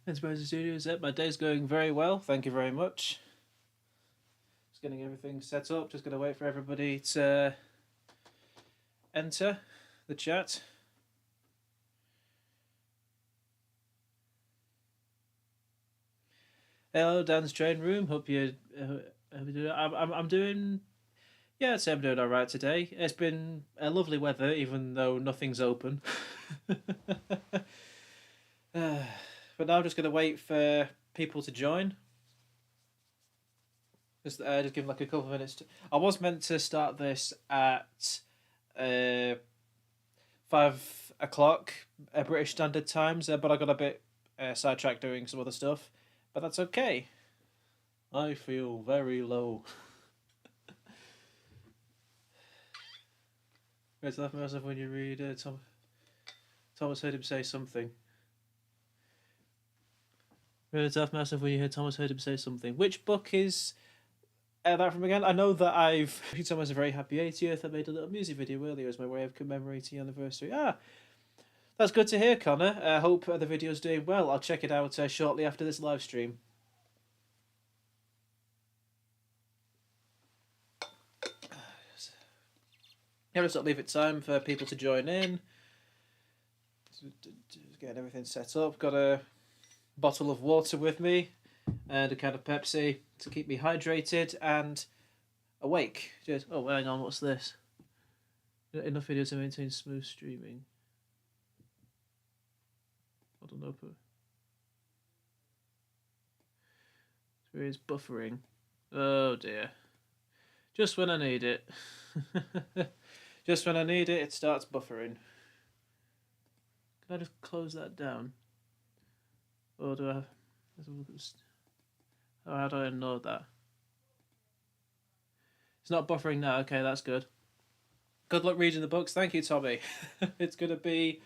Inspiration Studios. Yep, my day's going very well. Thank you very much. Just getting everything set up. Just gonna wait for everybody to enter the chat. Hello, Dan's train room. Hope you. I'm doing. Yeah, I'd say I'm doing all right today. It's been a lovely weather, even though nothing's open. But now I'm just gonna wait for people to join. Just give them like a couple of minutes. I was meant to start this at 5 o'clock British Standard Times, but I got a bit sidetracked doing some other stuff. But that's okay. I feel very low. It's laugh myself when you read Thomas heard him say something. It's laugh myself when you hear Thomas heard him say something. Which book is that from again? I know that I've Thomas a very happy 80th. I made a little music video earlier as my way of commemorating the anniversary. That's good to hear, Connor. I hope the video's doing well. I'll check it out shortly after this live stream. Yeah, just leave it time for people to join in. Just getting everything set up. Got a bottle of water with me and a can of Pepsi to keep me hydrated and awake. Just hang on, what's this? Enough videos to maintain smooth streaming. I don't know. Where is buffering? Oh dear. Just when I need it. Just when I need it, it starts buffering. Can I just close that down? Or do I have... Oh, how do I know that? It's not buffering now. Okay, that's good. Good luck reading the books. Thank you, Tommy. It's gonna be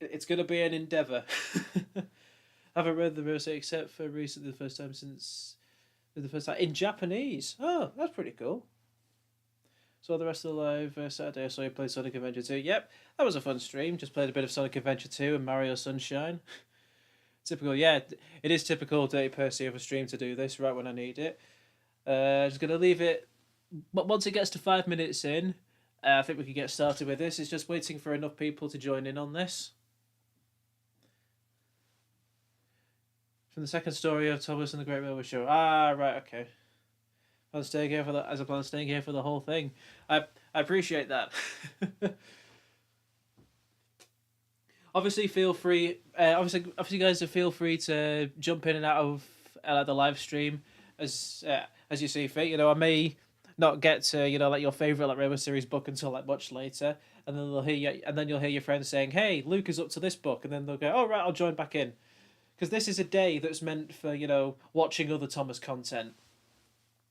an endeavour. I haven't read the rest except for recently, the first time in Japanese. Oh, that's pretty cool. So the rest of the live Saturday, I saw you play Sonic Adventure 2. Yep, that was a fun stream. Just played a bit of Sonic Adventure 2 and Mario Sunshine. Typical, yeah. It is typical Dirty Percy of a stream to do this right when I need it. Just going to leave it... But once it gets to 5 minutes in, I think we can get started with this. It's just waiting for enough people to join in on this. From the second story of Thomas and the Great Railway Show. Right, okay. I'm staying here for as a plan, staying here for the whole thing. I appreciate that. Obviously, feel free. Obviously, guys, feel free to jump in and out of the live stream as you see fit. You know, I may not get to like your favorite Rainbow Series book until much later, and then you'll hear your friends saying, "Hey, Luke is up to this book," and then they'll go, "Oh right, I'll join back in," because this is a day that's meant for watching other Thomas content.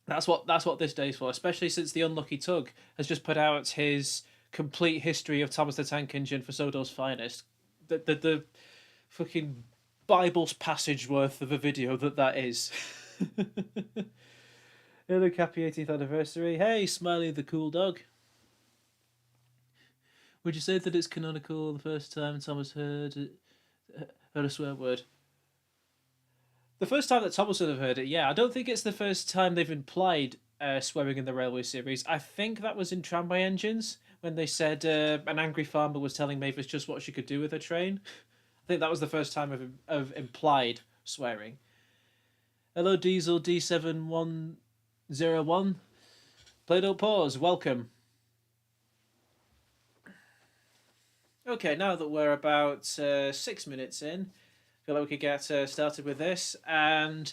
That's what this day's for, especially since the Unlucky Tug has just put out his complete history of Thomas the Tank Engine for Sodo's Finest. The fucking Bible's passage worth of a video that is. Hello, happy 18th anniversary. Hey, Smiley the cool dog. Would you say that it's canonical the first time Thomas heard a swear word? The first time that Thomas would have heard it, yeah. I don't think it's the first time they've implied swearing in the Railway series. I think that was in Tramway Engines when they said an angry farmer was telling Mavis just what she could do with her train. I think that was the first time of implied swearing. Hello, Diesel D7101. Play Don't Pause, welcome. Okay, now that we're about 6 minutes in, I feel like we could get started with this, and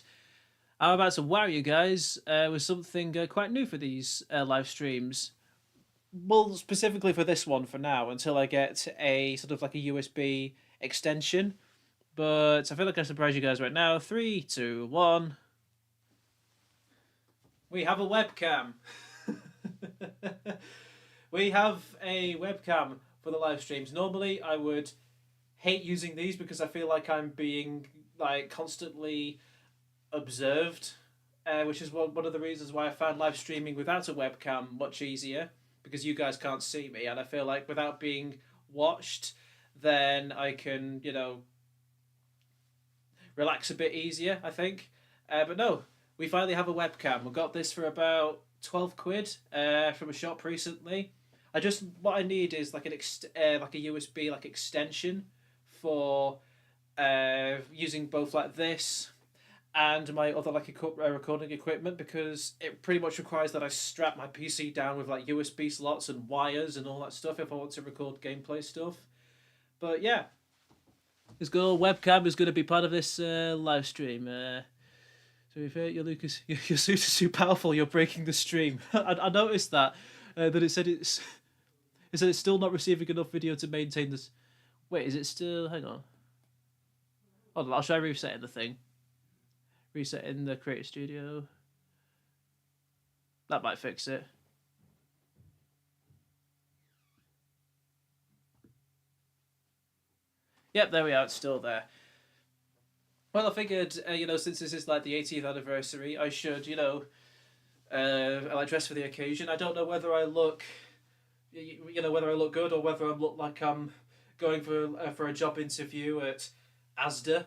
I'm about to wow you guys with something quite new for these live streams. Well, specifically for this one for now, until I get a sort of like a USB extension. But I feel like I surprise you guys right now. 3, 2, 1. We have a webcam. We have a webcam for the live streams. Normally, I would hate using these because I feel like I'm being constantly observed, which is one of the reasons why I found live streaming without a webcam much easier, because you guys can't see me, and I feel like without being watched, then I can relax a bit easier, I think. But no, we finally have a webcam. We got this for about 12 quid from a shop recently. What I need is like like a USB like extension for using both like this and my other like recording equipment, because it pretty much requires that I strap my PC down with like USB slots and wires and all that stuff if I want to record gameplay stuff. But yeah, this good old webcam is going to be part of this live stream. So if you Lucas, your suit is too powerful. You're breaking the stream. I noticed that it said it's still not receiving enough video to maintain this. Wait, is it still? Hang on. Hold on, I'll try resetting the thing. Resetting the Creative Studio. That might fix it. Yep, there we are. It's still there. Well, I figured, since this is like the 80th anniversary, I should, like dress for the occasion. I don't know whether I look, whether I look good or whether I look like I'm going for a job interview at Asda.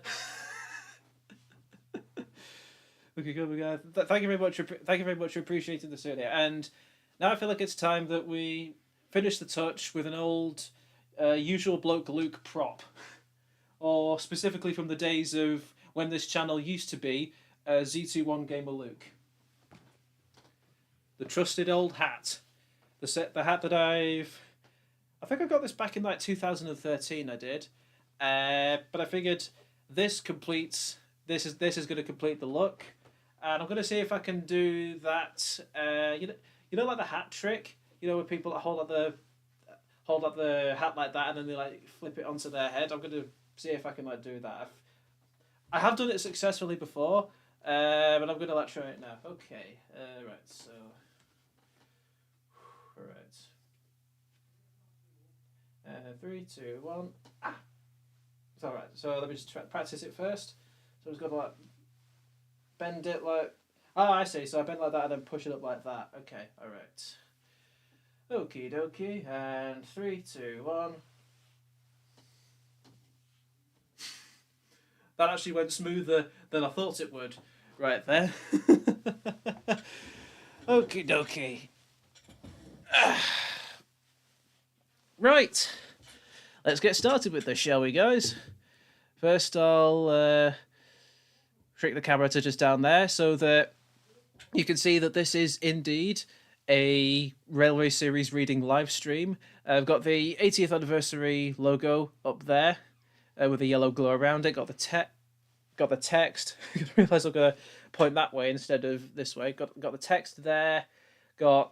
Okay, good. Thank you very much. Thank you very much for appreciating this earlier. And now I feel like it's time that we finish the touch with an old, usual bloke Luke prop, or specifically from the days of when this channel used to be Z21 Gamer Luke. The trusted old hat, the hat that I think I got this back in like 2013. I did, but I figured this completes. This is going to complete the look. And I'm going to see if I can do that. Like the hat trick. Where people hold up the hat like that, and then they like flip it onto their head. I'm going to see if I can like do that. I have done it successfully before, but I'm going to try it now. Okay. Right. So. Right. 3, 2, 1. Ah. It's all right. So let me just practice it first. So I'm just going to like bend it like. Oh, I see. So I bend like that and then push it up like that. Okay. All right. Okie dokie. And 3, 2, 1. That actually went smoother than I thought it would. Right there. Okie dokie. Right. Let's get started with this, shall we, guys? First, I'll trick the camera to just down there so that you can see that this is indeed a Railway Series reading live stream. I've got the 80th anniversary logo up there with a yellow glow around it. Got the text. I realise I'm gonna point that way instead of this way. Got the text there. Wait,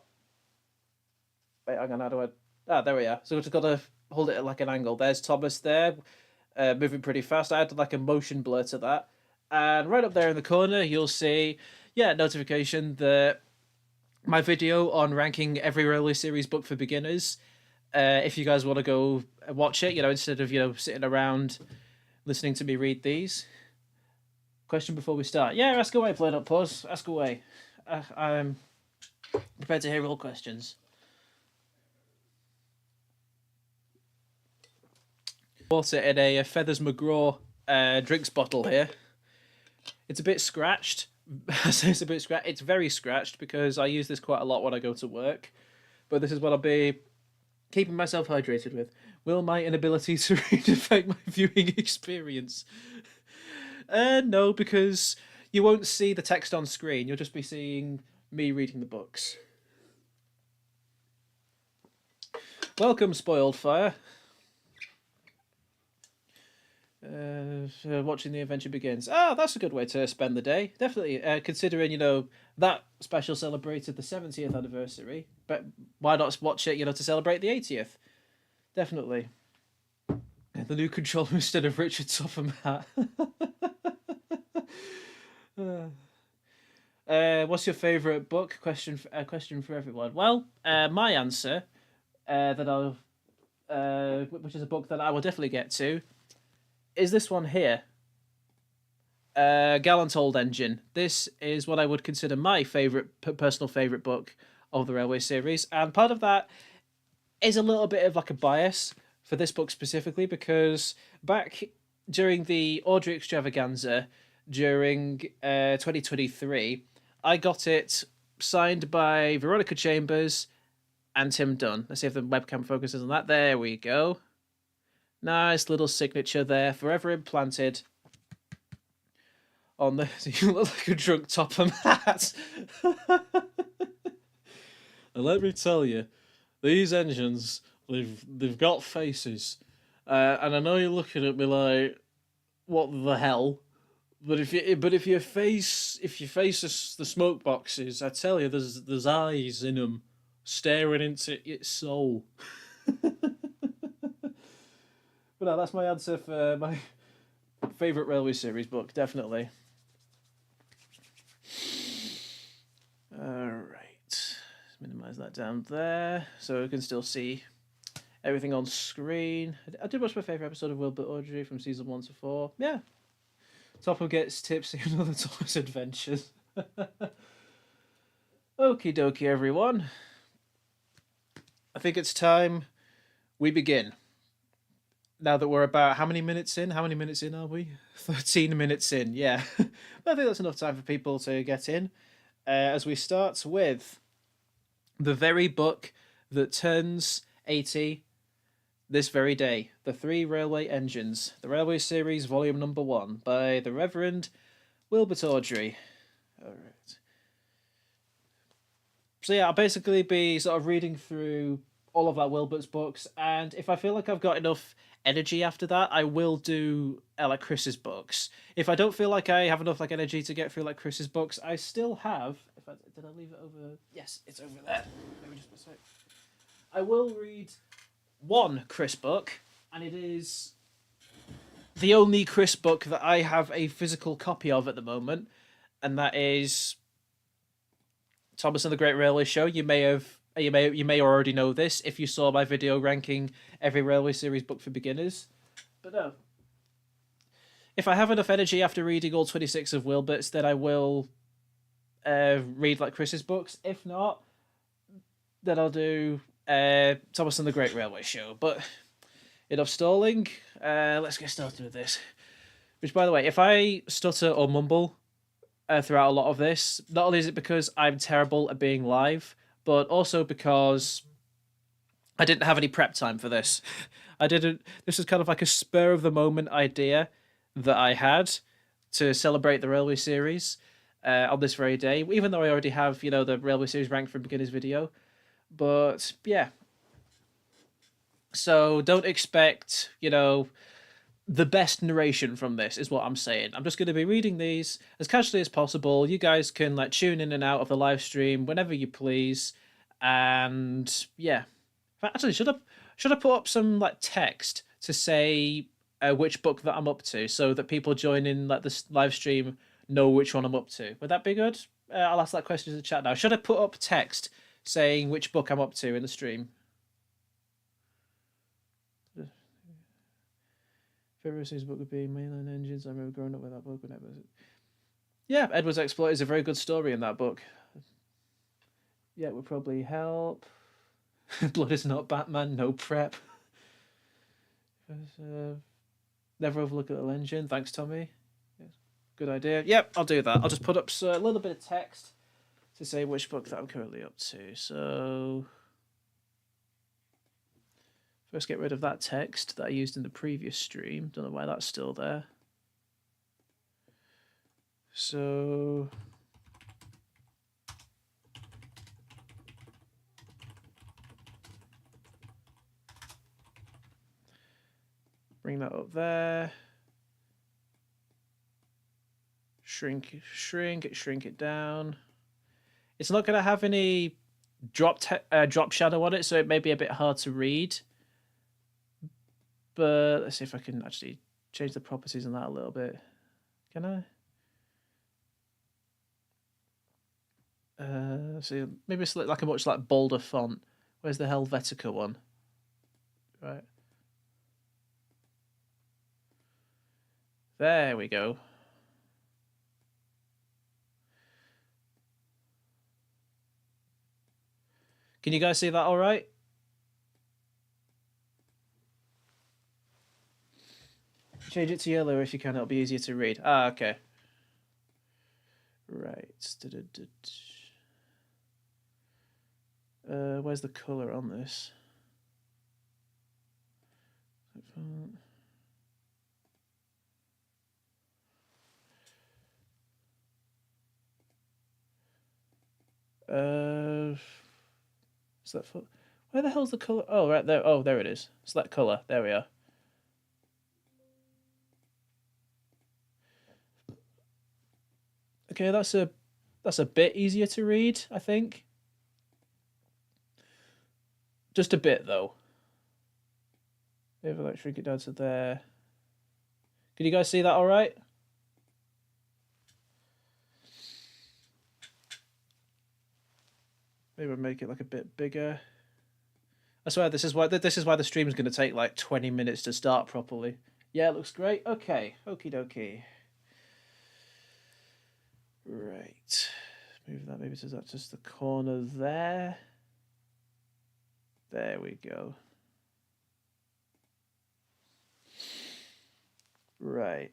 hang on. How do I? Ah, there we are. So I've just got to hold it at like an angle. There's Thomas there, moving pretty fast. I added like a motion blur to that. And right up there in the corner, you'll see, notification that my video on ranking every Railway Series book for beginners. If you guys want to go watch it, instead of, sitting around listening to me read these. Question before we start. Yeah, ask away, Played Up Pause. Ask away. I'm prepared to hear all questions. Bought it in a Feathers McGraw drinks bottle here. It's a bit scratched. I say it's a bit scratched. It's very scratched because I use this quite a lot when I go to work. But this is what I'll be keeping myself hydrated with. Will my inability to read affect my viewing experience? No, because you won't see the text on screen. You'll just be seeing me reading the books. Welcome, Spoiled Fire. Watching The Adventure Begins. Oh, that's a good way to spend the day. Definitely, considering, that special celebrated the 70th anniversary. But why not watch it, to celebrate the 80th? Definitely. The new controller instead of Richard Topham hat. What's your favourite book? Question for everyone. Well, my answer, which is a book that I will definitely get to, is this one here. Gallant Old Engine. This is what I would consider my personal favourite book of the Railway series, and part of that is a little bit of like a bias for this book specifically, because back during the Audrey extravaganza during 2023, I got it signed by Veronica Chambers and Tim Dunn. Let's see if the webcam focuses on that. There we go. Nice little signature there, forever implanted on the. You look like a drunk Topham hat. And let me tell you, these engines, they've got faces, and I know you're looking at me like, what the hell? But if you face the smoke boxes, I tell you, there's eyes in them, staring into its soul. But no, that's my answer for my favourite Railway Series book, definitely. Alright. Let's minimise that down there so we can still see everything on screen. I did watch my favourite episode of Wilbur Audrey from season 1 to 4. Yeah. Topham gets tipsy in another Thomas adventures. Okie dokie, everyone. I think it's time we begin. Now that we're about how many minutes in? How many minutes in are we? 13 minutes in, yeah. But I think that's enough time for people to get in. As we start with the very book that turns 80 this very day. The Three Railway Engines. The Railway Series, volume number 1, by the Reverend Wilbert Audrey. Alright. So yeah, I'll basically be sort of reading through all of that Wilbert's books, and if I feel like I've got enough energy after that, I will do like Chris's books. If I don't feel like I have enough like energy to get through like Chris's books, I still have. Did I leave it over? Yes, it's over there. Let me just a sec. I will read one Chris book, and it is the only Chris book that I have a physical copy of at the moment, and that is Thomas and the Great Railway Show. You may already know this if you saw my video ranking every Railway Series book for beginners. But no. If I have enough energy after reading all 26 of Wilbert's, then I will read like Chris's books. If not, then I'll do Thomas and the Great Railway Show. But enough stalling. Let's get started with this. Which, by the way, if I stutter or mumble throughout a lot of this, not only is it because I'm terrible at being live, but also because I didn't have any prep time for this. This was kind of like a spur of the moment idea that I had to celebrate the Railway Series on this very day, even though I already have, the Railway Series ranked for beginners video. But yeah. So don't expect, the best narration from this is what I'm saying. I'm just going to be reading these as casually as possible. You guys can tune in and out of the live stream whenever you please. And yeah, actually, should I put up some text to say which book that I'm up to, so that people joining this live stream know which one I'm up to? Would that be good? I'll ask that question in the chat now. Should I put up text saying which book I'm up to in the stream? Favorite series book would be Mainline Engines. I remember growing up with that book. Yeah, Edward's Exploit is a very good story in that book. Yeah, it would probably help. Blood is not Batman, no prep. Never overlook a little engine. Thanks, Tommy. Yes. Good idea. Yep, I'll do that. I'll just put up a little bit of text to say which book that I'm currently up to. So first get rid of that text that I used in the previous stream. Don't know why that's still there. So bring that up there. Shrink it down. It's not going to have any drop shadow on it, so it may be a bit hard to read. But let's see if I can actually change the properties on that a little bit. Can I? See, maybe it's like a much bolder font. Where's the Helvetica one? Right. There we go. Can you guys see that all right? Change it to yellow if you can, it'll be easier to read. Ah, okay. Right. Where's the colour on this? Is that for... Where the hell's the colour? Oh, right there. Oh, there it is. It's that colour. There we are. Okay, that's a bit easier to read, I think. Just a bit though. Maybe like shrink it down to there. Can you guys see that all right? Maybe we'll make it like a bit bigger. I swear this is why the stream's going to take like 20 minutes to start properly. Yeah, it looks great. Okay, okie dokie. Right. Move that maybe to that just the corner there. There we go. Right.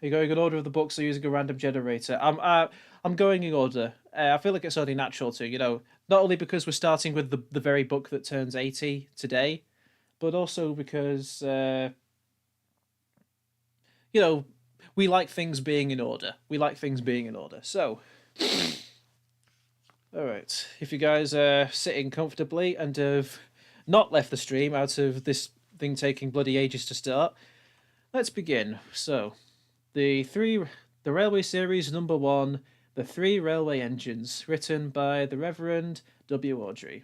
Are you going in order of the books or using a random generator? I'm going in order. I feel like it's only natural to, not only because we're starting with the very book that turns 80 today, but also because we like things being in order. So, all right. If you guys are sitting comfortably and have not left the stream out of this thing taking bloody ages to start, let's begin. So, the Railway Series #1, The Three Railway Engines, written by the Reverend W. Awdry.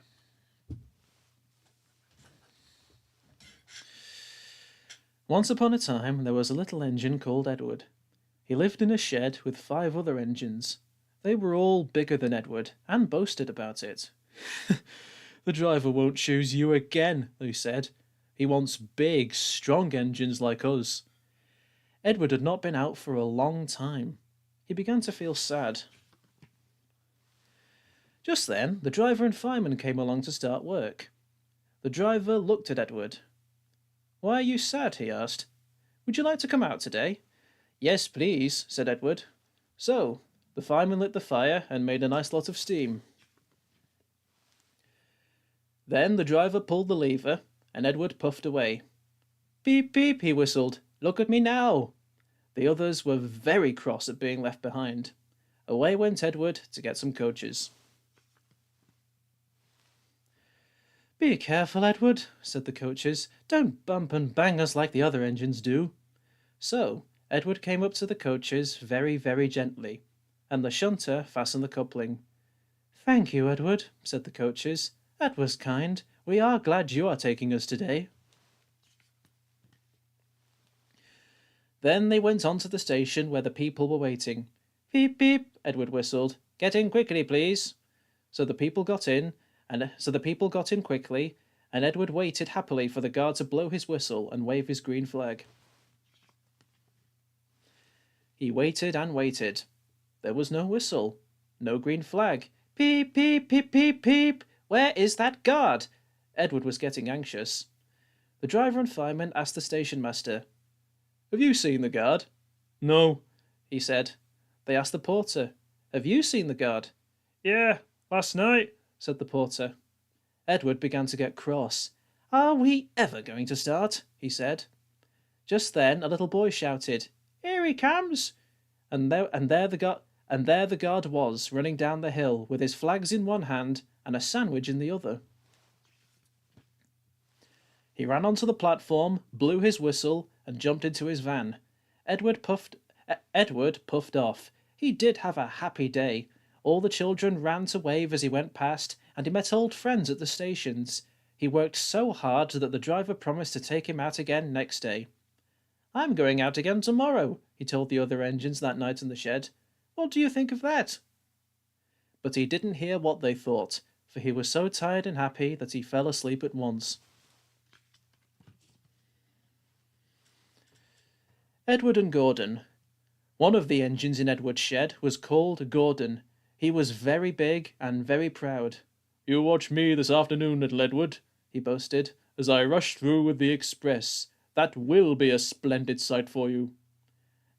Once upon a time, there was a little engine called Edward. He lived in a shed with 5 other engines. They were all bigger than Edward, and boasted about it. The driver won't choose you again, they said. He wants big, strong engines like us. Edward had not been out for a long time. He began to feel sad. Just then, the driver and fireman came along to start work. The driver looked at Edward. "Why are you sad?" he asked. "Would you like to come out today?" "Yes, please," said Edward. So, the fireman lit the fire and made a nice lot of steam. Then the driver pulled the lever, and Edward puffed away. "Beep, beep," he whistled. "Look at me now." The others were very cross at being left behind. Away went Edward to get some coaches. "Be careful, Edward," said the coaches. "Don't bump and bang us like the other engines do." So, Edward came up to the coaches very, very gently, and the shunter fastened the coupling. "Thank you, Edward," said the coaches. "That was kind. We are glad you are taking us today." Then they went on to the station where the people were waiting. "Beep, beep," Edward whistled. "Get in quickly, please." So the people got in quickly, and Edward waited happily for the guard to blow his whistle and wave his green flag. He waited and waited. There was no whistle, no green flag. "Peep, peep, peep, peep, peep. Where is that guard?" Edward was getting anxious. The driver and fireman asked the station master. "Have you seen the guard?" "No," he said. They asked the porter. "Have you seen the guard?" "Yeah, last night," said the porter. Edward began to get cross. "Are we ever going to start?" he said. Just then a little boy shouted, "Here he comes!" And there the guard was, running down the hill with his flags in one hand and a sandwich in the other. He ran onto the platform, blew his whistle, and jumped into his van. Edward puffed off. He did have a happy day. All the children ran to wave as he went past, and he met old friends at the stations. He worked so hard that the driver promised to take him out again next day. "I'm going out again tomorrow," he told the other engines that night in the shed. "What do you think of that?" But he didn't hear what they thought, for he was so tired and happy that he fell asleep at once. Edward and Gordon. One of the engines in Edward's shed was called Gordon. He was very big and very proud. "You watch me this afternoon, little Edward," he boasted, "as I rush through with the express. That will be a splendid sight for you."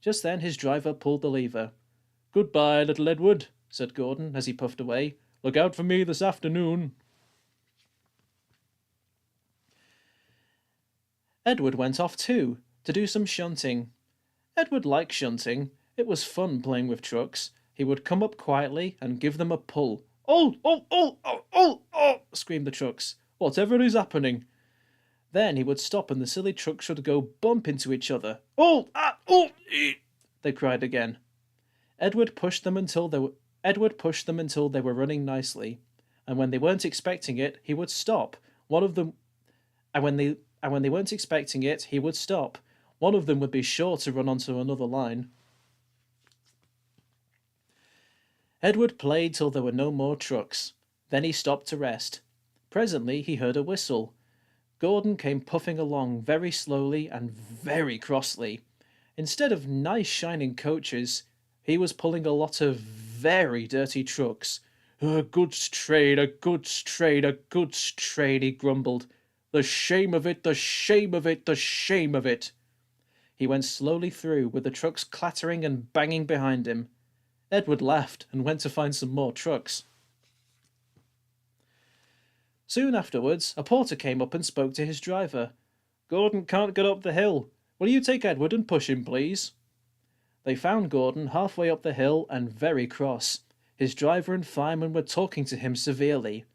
Just then his driver pulled the lever. "Goodbye, little Edward," said Gordon as he puffed away. "Look out for me this afternoon." Edward went off too, to do some shunting. Edward liked shunting. It was fun playing with trucks. He would come up quietly and give them a pull. "Oh, oh, oh, oh, oh, oh!" screamed the trucks. "Whatever is happening?" Then he would stop and the silly trucks would go bump into each other. "Oh, ah, oh!" they cried again. Edward pushed them until they were running nicely, and when they weren't expecting it, he would stop. One of them, and when they weren't expecting it, he would stop. One of them would be sure to run onto another line. Edward played till there were no more trucks. Then he stopped to rest. Presently he heard a whistle. Gordon came puffing along very slowly and very crossly. Instead of nice shining coaches, he was pulling a lot of very dirty trucks. "A goods train, a goods train, a goods train," he grumbled. "The shame of it, the shame of it, the shame of it." He went slowly through, with the trucks clattering and banging behind him. Edward laughed and went to find some more trucks. Soon afterwards, a porter came up and spoke to his driver. "Gordon can't get up the hill. Will you take Edward and push him, please?" They found Gordon halfway up the hill and very cross. His driver and fireman were talking to him severely.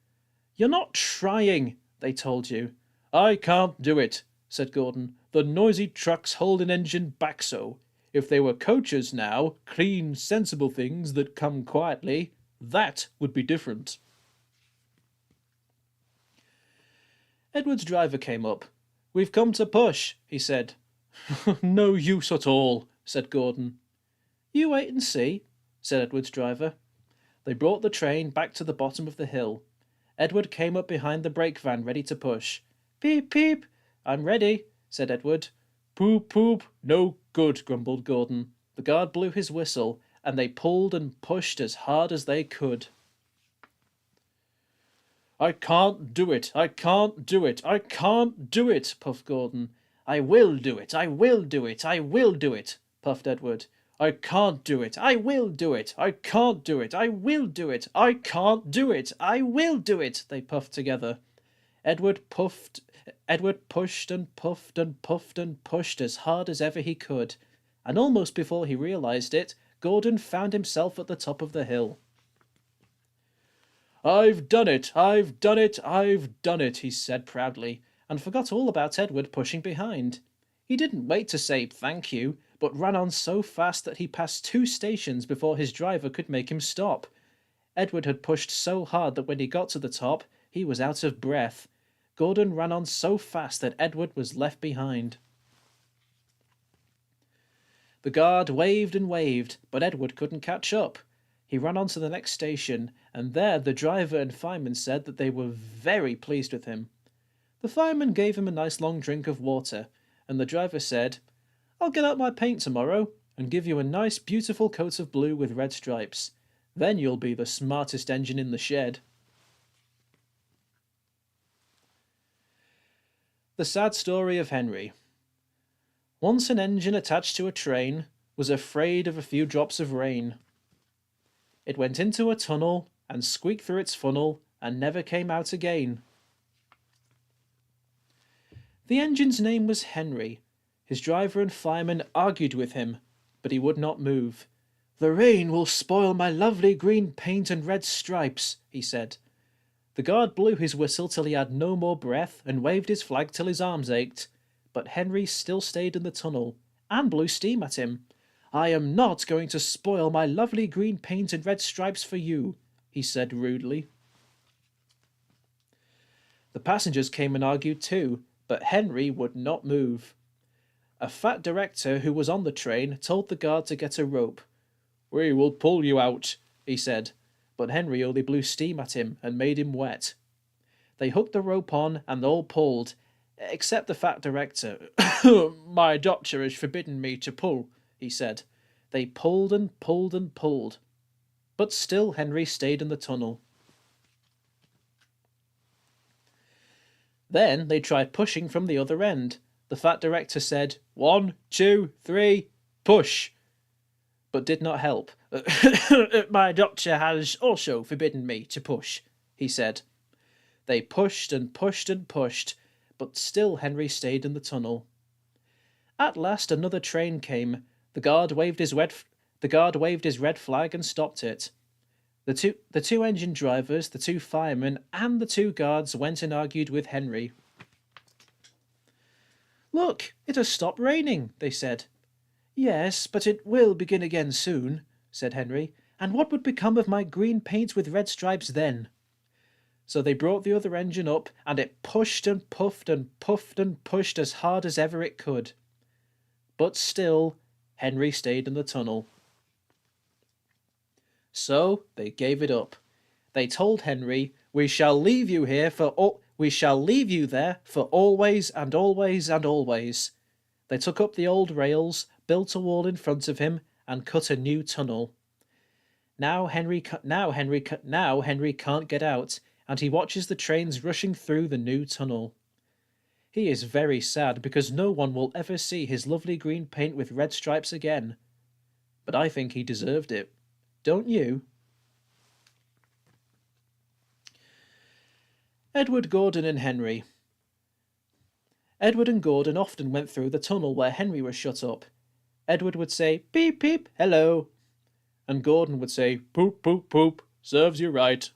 "You're not trying," they told you. "I can't do it," said Gordon. "The noisy trucks hold an engine back so. If they were coaches now, clean, sensible things that come quietly, that would be different." Edward's driver came up. "We've come to push," he said. "No use at all," said Gordon. "You wait and see," said Edward's driver. They brought the train back to the bottom of the hill. Edward came up behind the brake van ready to push. "Peep, peep, I'm ready," said Edward. "Poop, poop, no good," grumbled Gordon. The guard blew his whistle, and they pulled and pushed as hard as they could. "I can't do it, I can't do it, I can't do it," puffed Gordon. "I will do it, I will do it, I will do it," puffed Edward. "I can't do it, I will do it, I can't do it, I will do it, I can't do it, I will do it," they puffed together. Edward pushed and puffed and puffed and pushed as hard as ever he could, and almost before he realized it, Gordon found himself at the top of the hill. "I've done it, I've done it, I've done it," he said proudly, and forgot all about Edward pushing behind. He didn't wait to say thank you, but ran on so fast that he passed 2 stations before his driver could make him stop. Edward had pushed so hard that when he got to the top, he was out of breath. Gordon ran on so fast that Edward was left behind. The guard waved and waved, but Edward couldn't catch up. He ran on to the next station, and there the driver and fireman said that they were very pleased with him. The fireman gave him a nice long drink of water, and the driver said, "I'll get out my paint tomorrow and give you a nice beautiful coat of blue with red stripes. Then you'll be the smartest engine in the shed." The sad story of Henry. Once an engine attached to a train was afraid of a few drops of rain. It went into a tunnel and squeaked through its funnel and never came out again. The engine's name was Henry. His driver and fireman argued with him, but he would not move. "The rain will spoil my lovely green paint and red stripes," he said. The guard blew his whistle till he had no more breath and waved his flag till his arms ached, but Henry still stayed in the tunnel and blew steam at him. "I am not going to spoil my lovely green paint and red stripes for you," he said rudely. The passengers came and argued too, but Henry would not move. A fat director who was on the train told the guard to get a rope. "We will pull you out," he said, but Henry only blew steam at him and made him wet. They hooked the rope on and all pulled, except the fat director. "My doctor has forbidden me to pull," he said. They pulled and pulled and pulled, but still Henry stayed in the tunnel. Then they tried pushing from the other end, The fat director said, 1, 2, 3, push, but did not help. My doctor has also forbidden me to push, he said. They pushed and pushed and pushed, but still Henry stayed in the tunnel. At last another train came. The guard waved his red flag and stopped it. The two engine drivers, the 2 firemen, and the 2 guards went and argued with Henry. Look, it has stopped raining, they said. Yes, but it will begin again soon, said Henry. And what would become of my green paint with red stripes then? So they brought the other engine up, and it pushed and puffed and puffed and pushed as hard as ever it could. But still, Henry stayed in the tunnel. So they gave it up. They told Henry, we shall leave you there for always and always and always. They took up the old rails, built a wall in front of him, and cut a new tunnel. Now Henry can't get out, and he watches the trains rushing through the new tunnel. He is very sad because no one will ever see his lovely green paint with red stripes again. But I think he deserved it. Don't you? Edward, Gordon and Henry. Edward and Gordon often went through the tunnel where Henry was shut up. Edward would say, "Peep, peep, hello." And Gordon would say, "Poop, poop, poop, serves you right."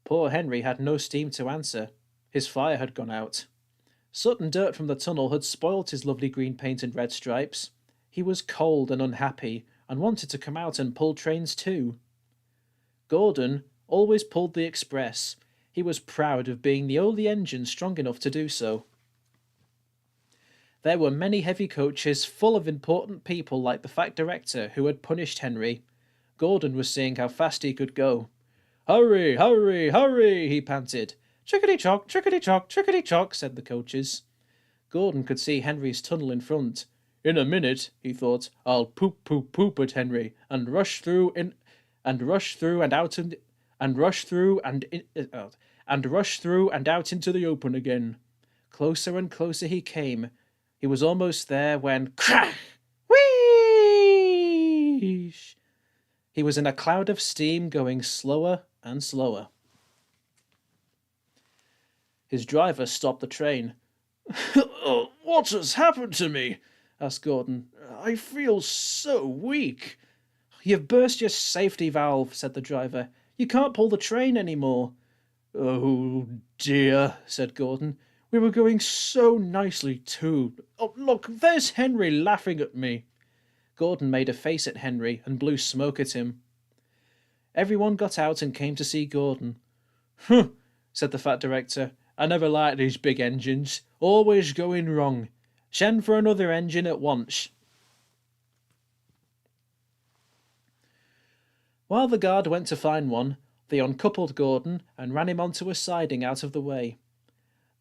Poor Henry had no steam to answer. His fire had gone out. Soot and dirt from the tunnel had spoilt his lovely green paint and red stripes. He was cold and unhappy, and wanted to come out and pull trains too. Gordon always pulled the express. He was proud of being the only engine strong enough to do so. There were many heavy coaches full of important people like the fat director who had punished Henry. Gordon was seeing how fast he could go. "Hurry, hurry, hurry," he panted. "Chickety-chock, chickety-chock, chickety-chock," said the coaches. Gordon could see Henry's tunnel in front. "In a minute," he thought, "I'll poop, poop, poop at Henry, and rush through and out into the open again." Closer and closer he came. He was almost there when crash! Wheesh! He was in a cloud of steam going slower and slower. His driver stopped the train. "What has happened to me?" asked Gordon. "I feel so weak." "You've burst your safety valve," said the driver. "You can't pull the train anymore." "Oh dear," said Gordon. "We were going so nicely too. Oh, look, there's Henry laughing at me." Gordon made a face at Henry and blew smoke at him. Everyone got out and came to see Gordon. "Huh," said the fat director. "I never liked these big engines. Always going wrong. Send for another engine at once." While the guard went to find one, they uncoupled Gordon and ran him onto a siding out of the way.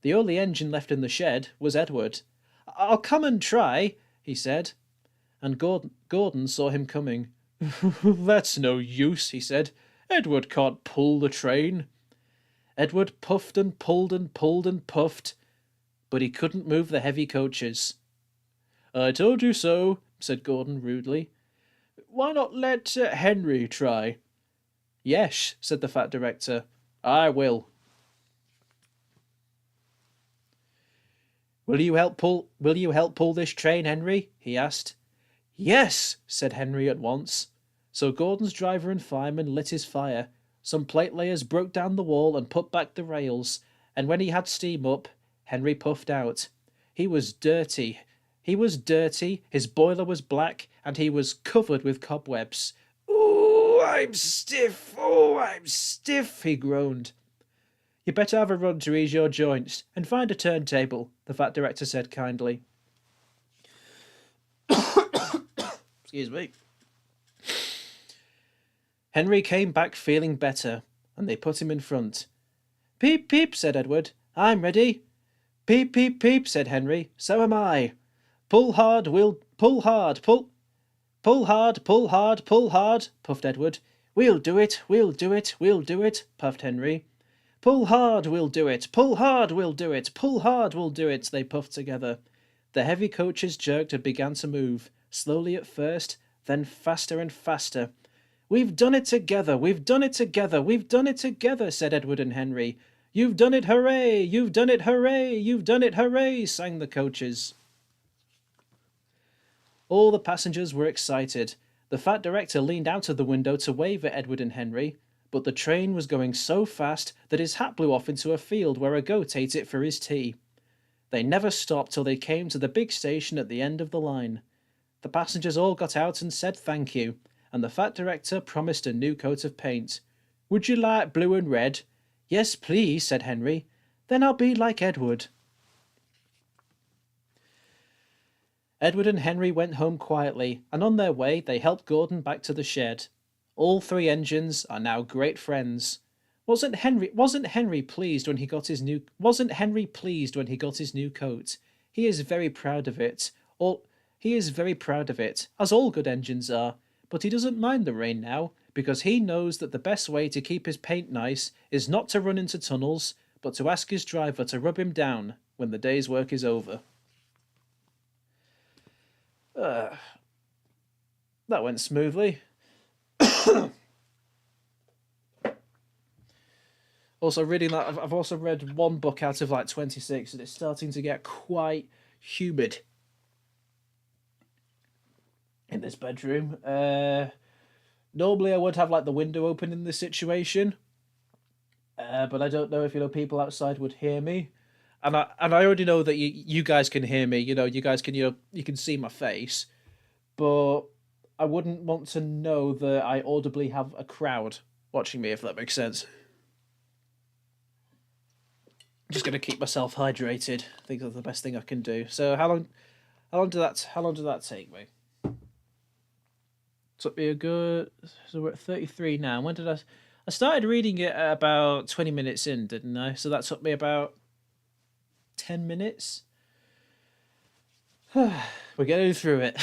The only engine left in the shed was Edward. "I'll come and try," he said. And Gordon saw him coming. "That's no use," he said. "Edward can't pull the train." Edward puffed and pulled and pulled and puffed, but he couldn't move the heavy coaches. "I told you so," said Gordon rudely. "Why not let Henry try?" "Yes," said the fat director. "I will." Will you help pull this train, Henry?" he asked. "Yes," said Henry at once. So Gordon's driver and fireman lit his fire. Some plate layers broke down the wall and put back the rails, and when he had steam up, Henry puffed out. He was dirty, his boiler was black, and he was covered with cobwebs. "Oh, I'm stiff, he groaned. "You better have a run to ease your joints, and find a turntable," the fat director said kindly. Excuse me. Henry came back feeling better, and they put him in front. "Peep, peep," said Edward. "I'm ready." "Peep, peep, peep," said Henry. "So am I." Pull hard, pull hard, pull hard, puffed Edward. We'll do it, we'll do it, puffed Henry. "Pull hard, we'll do it, pull hard, we'll do it, pull hard, we'll do it," they puffed together. The heavy coaches jerked and began to move, slowly at first, then faster and faster. "We've done it together! We've done it together! We've done it together!" said Edward and Henry. "You've done it, hooray! You've done it, hooray! You've done it, hooray!" sang the coaches. All the passengers were excited. The fat director leaned out of the window to wave at Edward and Henry, but the train was going so fast that his hat blew off into a field where a goat ate it for his tea. They never stopped till they came to the big station at the end of the line. The passengers all got out and said thank you, and the fat director promised a new coat of paint. "Would you like blue and red?" "Yes, please," said Henry. "Then I'll be like Edward." Edward and Henry went home quietly, and on their way they helped Gordon back to the shed. All three engines are now great friends. Wasn't Henry pleased when he got his new coat? He is very proud of it. As all good engines are. But he doesn't mind the rain now, because he knows that the best way to keep his paint nice is not to run into tunnels, but to ask his driver to rub him down when the day's work is over. That went smoothly. Also, reading that, I've also read one book out of like 26, and it's starting to get quite humid in this bedroom. Normally, I would have like the window open in this situation, but I don't know if people outside would hear me, and I already know that you guys can hear me. You guys can you can see my face, but I wouldn't want to know that I audibly have a crowd watching me, if that makes sense. I'm just gonna keep myself hydrated. I think that's the best thing I can do. So how long did that take me? Took me a good. So we're at 33 now. When did I started reading it at about 20 minutes in, didn't I? So that took me about 10 minutes. We're getting through it.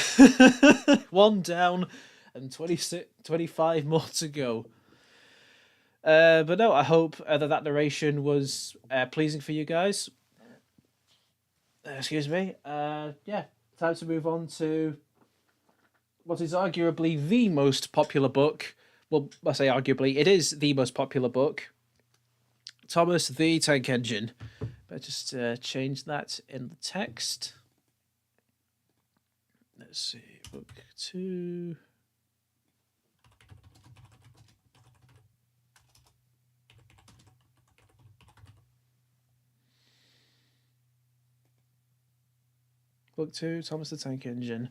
One down and 25 more to go. But no, I hope that narration was pleasing for you guys. Excuse me. Yeah, time to move on to what is arguably the most popular book. Well, I say arguably, it is the most popular book. Thomas the Tank Engine. But just change that in the text. Let's see, book 2. Book 2, Thomas the Tank Engine.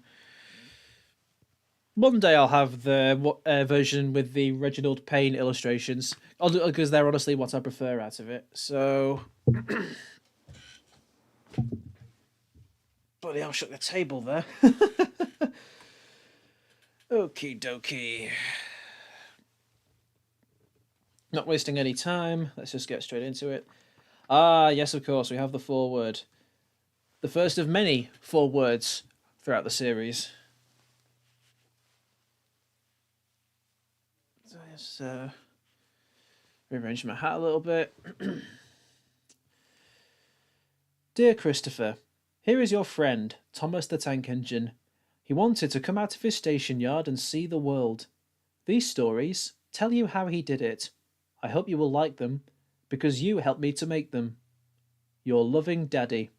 One day I'll have the version with the Reginald Payne illustrations, because they're honestly what I prefer out of it. So, bloody hell, shook the table there. Okie dokie. Not wasting any time. Let's just get straight into it. Ah, yes, of course, we have the foreword. The first of many forewords throughout the series. So let's rearrange my hat a little bit. Dear Christopher, here is your friend, Thomas the Tank Engine. He wanted to come out of his station yard and see the world. These stories tell you how he did it. I hope you will like them, because you helped me to make them. Your loving Daddy.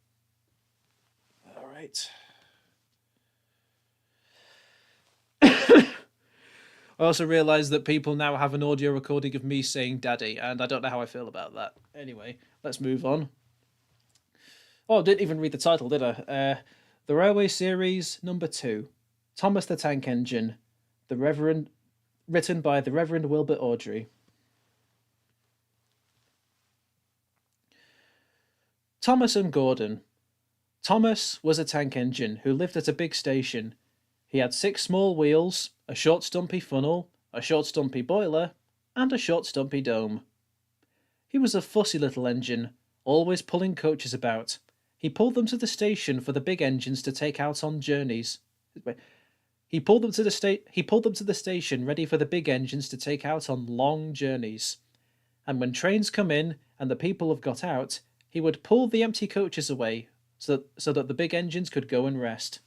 All right. I also realised that people now have an audio recording of me saying Daddy, and I don't know how I feel about that. Anyway, let's move on. Oh, I didn't even read the title, did I? The Railway Series number 2, Thomas the Tank Engine, written by the Reverend Wilbert Awdry. Thomas and Gordon. Thomas was a tank engine who lived at a big station. He had 6 small wheels, a short stumpy funnel, a short stumpy boiler, and a short stumpy dome. He was a fussy little engine, always pulling coaches about. He pulled them to the station for the big engines to take out on journeys. He pulled them to the station ready for the big engines to take out on long journeys. And when trains come in and the people have got out, he would pull the empty coaches away so that the big engines could go and rest.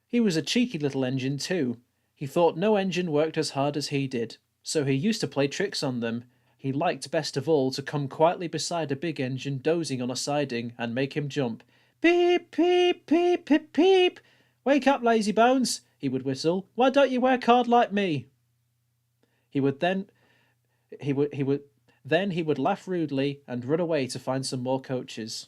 He was a cheeky little engine too. He thought no engine worked as hard as he did, so he used to play tricks on them. He liked best of all to come quietly beside a big engine dozing on a siding and make him jump. Peep, peep, peep, peep, peep. Wake up, lazy bones, he would whistle. Why don't you work hard like me? He would laugh rudely and run away to find some more coaches.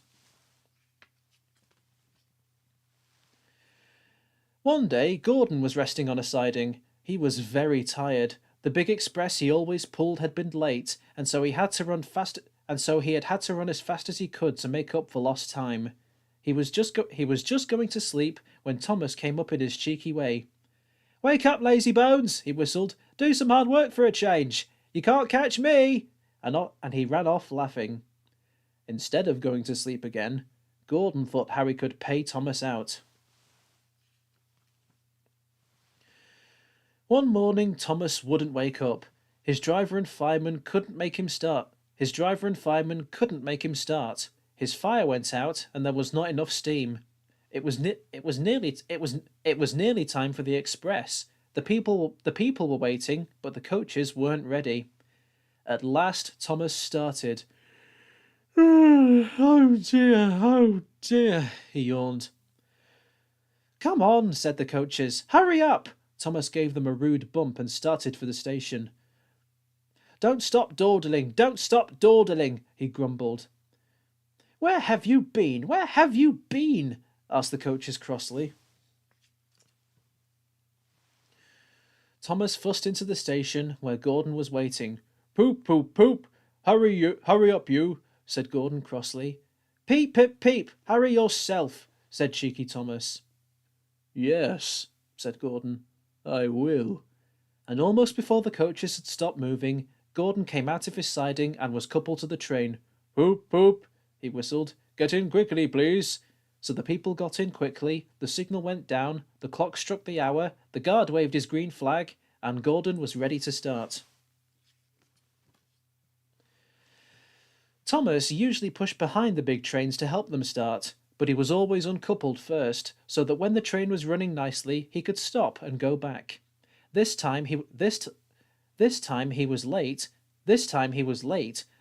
One day, Gordon was resting on a siding. He was very tired. The big express he always pulled had been late, and so he had to run fast. And so he had to run as fast as he could to make up for lost time. He was just going to sleep when Thomas came up in his cheeky way. Wake up, lazy bones, he whistled. Do some hard work for a change. You can't catch me. And he ran off laughing. Instead of going to sleep again, Gordon thought how he could pay Thomas out. One morning, Thomas wouldn't wake up. His driver and fireman couldn't make him start. His fire went out, and there was not enough steam. It was nearly time for the express. The people were waiting, but the coaches weren't ready. At last, Thomas started. Oh dear, he yawned. Come on, said the coaches. Hurry up! Thomas gave them a rude bump and started for the station. Don't stop dawdling, he grumbled. Where have you been? Asked the coaches crossly. Thomas fussed into the station where Gordon was waiting. Poop, poop, poop! Hurry up, you, said Gordon crossly. Peep, pip, peep! Hurry yourself, said cheeky Thomas. Yes, said Gordon, I will. And almost before the coaches had stopped moving, Gordon came out of his siding and was coupled to the train. Poop, poop, he whistled. Get in quickly, please. So the people got in quickly, the signal went down, the clock struck the hour, the guard waved his green flag, and Gordon was ready to start. Thomas usually pushed behind the big trains to help them start, but he was always uncoupled first, so that when the train was running nicely, he could stop and go back. This time he was late,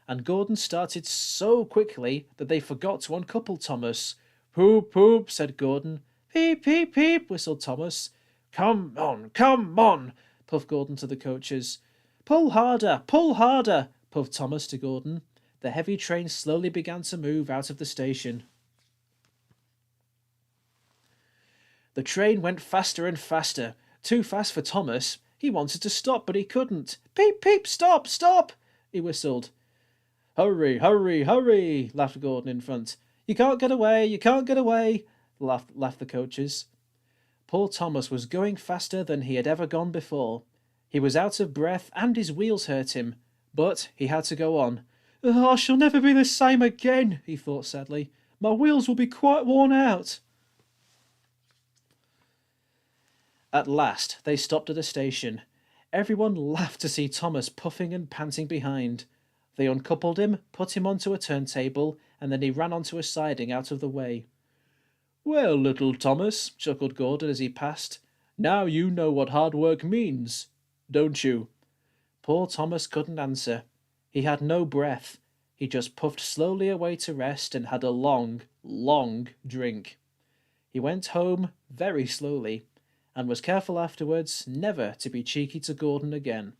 and Gordon started so quickly that they forgot to uncouple Thomas. Poop, poop, said Gordon. Peep, peep, peep, whistled Thomas. Come on, puffed Gordon to the coaches. Pull harder, puffed Thomas to Gordon. The heavy train slowly began to move out of the station. The train went faster and faster, too fast for Thomas. He wanted to stop, but he couldn't. Peep, peep, stop, he whistled. Hurry, laughed Gordon in front. You can't get away, laughed the coaches. Poor Thomas was going faster than he had ever gone before. He was out of breath and his wheels hurt him, but he had to go on. I shall never be the same again, he thought sadly. My wheels will be quite worn out. At last, they stopped at a station. Everyone laughed to see Thomas puffing and panting behind. They uncoupled him, put him onto a turntable, and then he ran onto a siding out of the way. Well, little Thomas, chuckled Gordon as he passed, now you know what hard work means, don't you? Poor Thomas couldn't answer. He had no breath. He just puffed slowly away to rest and had a long, long drink. He went home very slowly, and was careful afterwards never to be cheeky to Gordon again.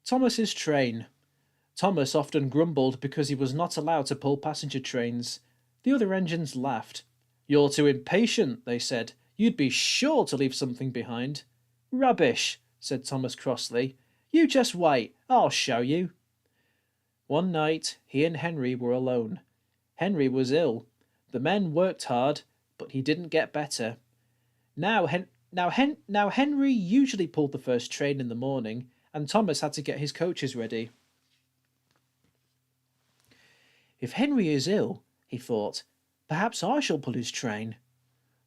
Thomas's train. Thomas often grumbled because he was not allowed to pull passenger trains. The other engines laughed. You're too impatient, they said. You'd be sure to leave something behind. Rubbish, said Thomas crossly. You just wait, I'll show you. One night he and Henry were alone. Henry was ill. The men worked hard, but he didn't get better. Now Henry usually pulled the first train in the morning, and Thomas had to get his coaches ready. If Henry is ill, he thought, perhaps I shall pull his train.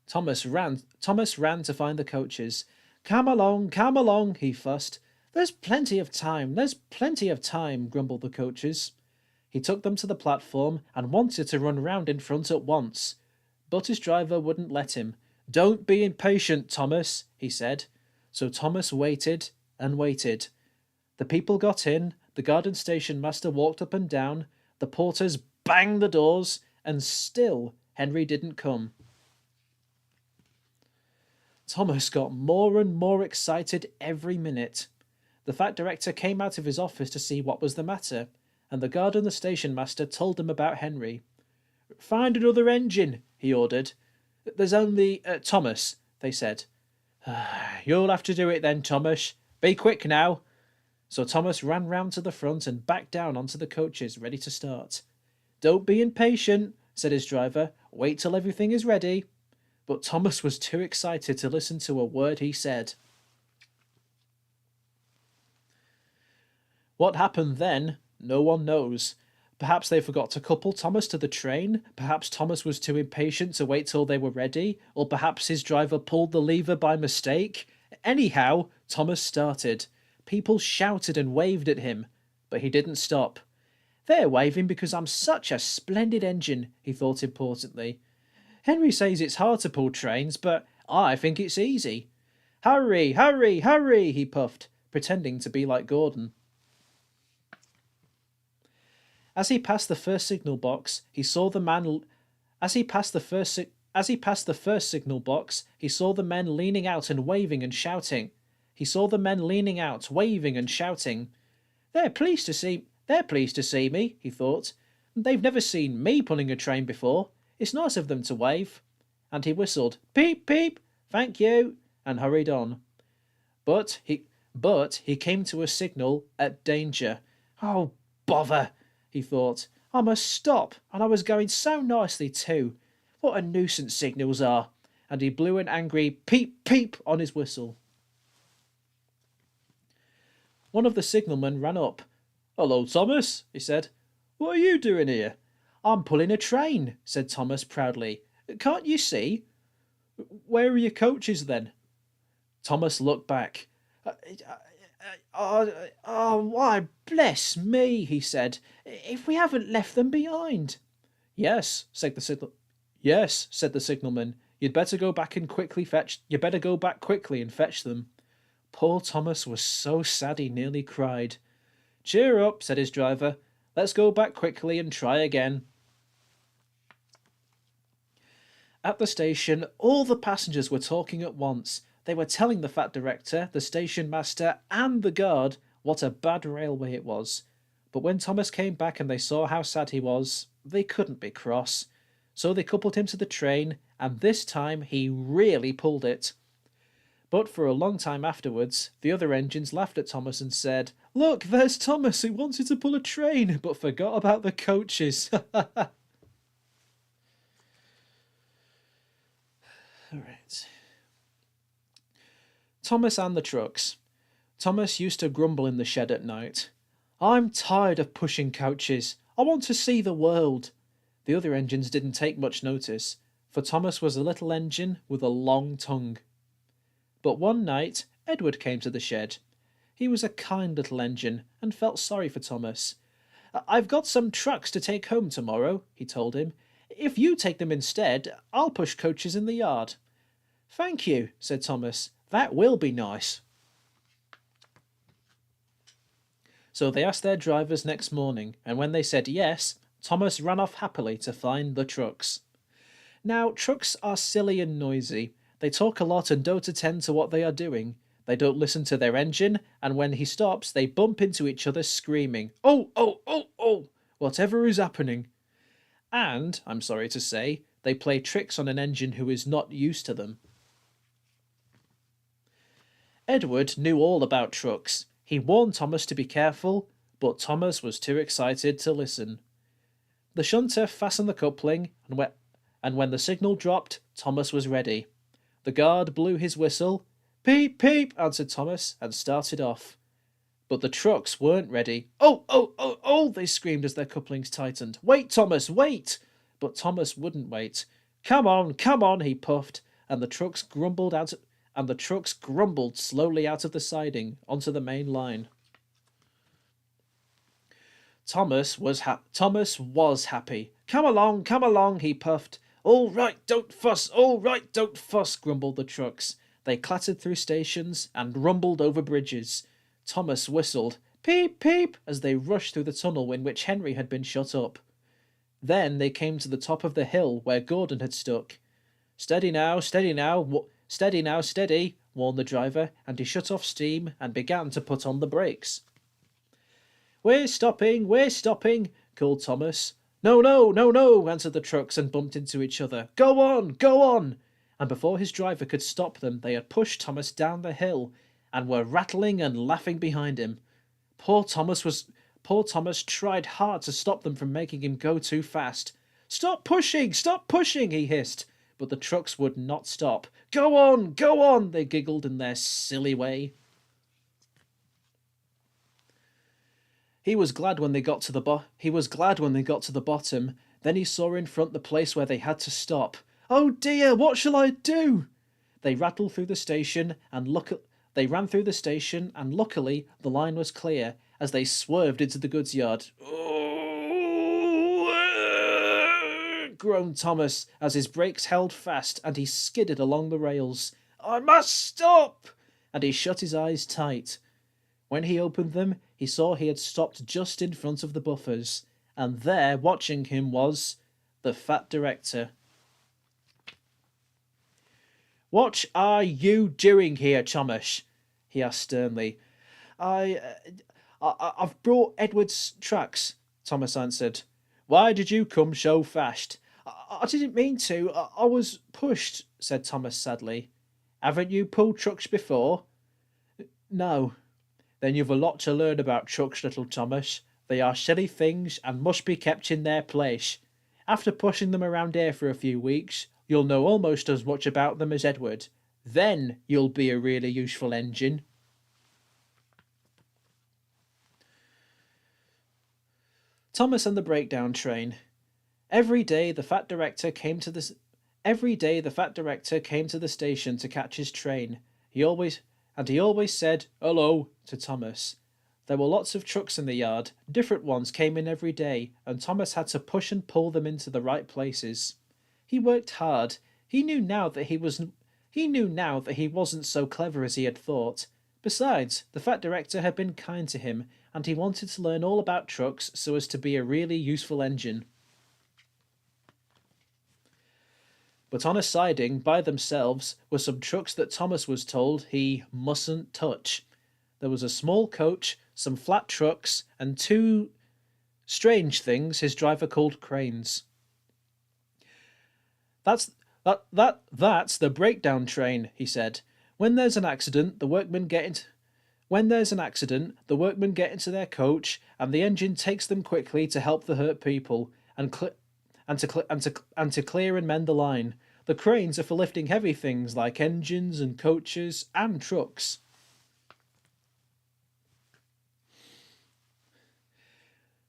Thomas ran to find the coaches. Come along, he fussed. There's plenty of time, there's plenty of time, grumbled the coaches. He took them to the platform and wanted to run round in front at once. But his driver wouldn't let him. Don't be impatient, Thomas, he said. So Thomas waited and waited. The people got in, the garden station master walked up and down, the porters banged the doors, and still Henry didn't come. Thomas got more and more excited every minute. The fat director came out of his office to see what was the matter, and the guard and the station master told him about Henry. Find another engine, he ordered. There's only Thomas, they said. You'll have to do it then, Thomas. Be quick now. So Thomas ran round to the front and back down onto the coaches, ready to start. Don't be impatient, said his driver. Wait till everything is ready. But Thomas was too excited to listen to a word he said. What happened then, no one knows. Perhaps they forgot to couple Thomas to the train, perhaps Thomas was too impatient to wait till they were ready, or perhaps his driver pulled the lever by mistake. Anyhow, Thomas started. People shouted and waved at him, but he didn't stop. They're waving because I'm such a splendid engine, he thought importantly. Henry says it's hard to pull trains, but I think it's easy. Hurry, hurry, hurry, he puffed, pretending to be like Gordon. As he passed the first signal box, he saw the man. As he passed the first signal box, he saw the men leaning out and waving and shouting. They're pleased to see me, he thought. They've never seen me pulling a train before. It's nice of them to wave. And he whistled, peep, peep, thank you, and hurried on. But he came to a signal at danger. Oh, bother, he thought. I must stop, and I was going so nicely too. What a nuisance signals are. And he blew an angry peep, peep on his whistle. One of the signalmen ran up. Hello, Thomas, he said. What are you doing here? I'm pulling a train, said Thomas proudly. Can't you see? Where are your coaches then? Thomas looked back. Why, bless me, he said. If we haven't left them behind. Yes, said the signalman. You'd better go back quickly and fetch them. Poor Thomas was so sad he nearly cried. Cheer up, said his driver. Let's go back quickly and try again. At the station, all the passengers were talking at once. They were telling the fat director, the station master, and the guard what a bad railway it was. But when Thomas came back and they saw how sad he was, they couldn't be cross. So they coupled him to the train, and this time he really pulled it. But for a long time afterwards, the other engines laughed at Thomas and said, Look, there's Thomas who wanted to pull a train, but forgot about the coaches. All right. Thomas and the trucks. Thomas used to grumble in the shed at night. I'm tired of pushing coaches. I want to see the world. The other engines didn't take much notice, for Thomas was a little engine with a long tongue. But one night, Edward came to the shed. He was a kind little engine and felt sorry for Thomas. I've got some trucks to take home tomorrow, he told him. If you take them instead, I'll push coaches in the yard. Thank you, said Thomas. That will be nice. So they asked their drivers next morning, and when they said yes, Thomas ran off happily to find the trucks. Now, trucks are silly and noisy. They talk a lot and don't attend to what they are doing. They don't listen to their engine, and when he stops, they bump into each other screaming, Oh, oh, oh, oh, whatever is happening. And, I'm sorry to say, they play tricks on an engine who is not used to them. Edward knew all about trucks. He warned Thomas to be careful, but Thomas was too excited to listen. The shunter fastened the coupling, and when the signal dropped, Thomas was ready. The guard blew his whistle. Peep, peep, answered Thomas, and started off. But the trucks weren't ready. Oh, oh, oh, oh, they screamed as their couplings tightened. Wait, Thomas, wait! But Thomas wouldn't wait. Come on, he puffed, and the trucks grumbled out and the trucks grumbled slowly out of the siding onto the main line. Thomas was happy. Come along, he puffed. All right, don't fuss, grumbled the trucks. They clattered through stations and rumbled over bridges. Thomas whistled, peep, peep, as they rushed through the tunnel in which Henry had been shut up. Then they came to the top of the hill where Gordon had stuck. Steady now, steady, warned the driver, and he shut off steam and began to put on the brakes. We're stopping, called Thomas. No, answered the trucks and bumped into each other. Go on! And before his driver could stop them, they had pushed Thomas down the hill and were rattling and laughing behind him. Poor Thomas tried hard to stop them from making him go too fast. Stop pushing, he hissed, but the trucks would not stop. Go on, they giggled in their silly way. He was glad when they got to the bottom. Then he saw in front the place where they had to stop. Oh dear, what shall I do? They ran through the station, and luckily the line was clear as they swerved into the goods yard. Groaned Thomas as his brakes held fast and he skidded along the rails. I must stop! And he shut his eyes tight. When he opened them, he saw he had stopped just in front of the buffers, and there, watching him, was the fat director. What are you doing here, Thomas? He asked sternly. I've brought Edward's tracks, Thomas answered. Why did you come so fast? I didn't mean to. I was pushed, said Thomas sadly. Haven't you pulled trucks before? No. Then you've a lot to learn about trucks, little Thomas. They are silly things and must be kept in their place. After pushing them around here for a few weeks, you'll know almost as much about them as Edward. Then you'll be a really useful engine. Thomas and the breakdown train. Every day the fat director came to the station to catch his train. He always said hello to Thomas. There were lots of trucks in the yard. Different ones came in every day, and Thomas had to push and pull them into the right places. He worked hard. He knew now that he wasn't so clever as he had thought. Besides, the fat director had been kind to him, and he wanted to learn all about trucks so as to be a really useful engine. But on a siding by themselves were some trucks that Thomas was told he mustn't touch. There was a small coach, some flat trucks, and two strange things his driver called cranes. That's the breakdown train, he said. When there's an accident, the workmen get into their coach, and the engine takes them quickly to help the hurt people and to clear and mend the line. The cranes are for lifting heavy things like engines and coaches and trucks.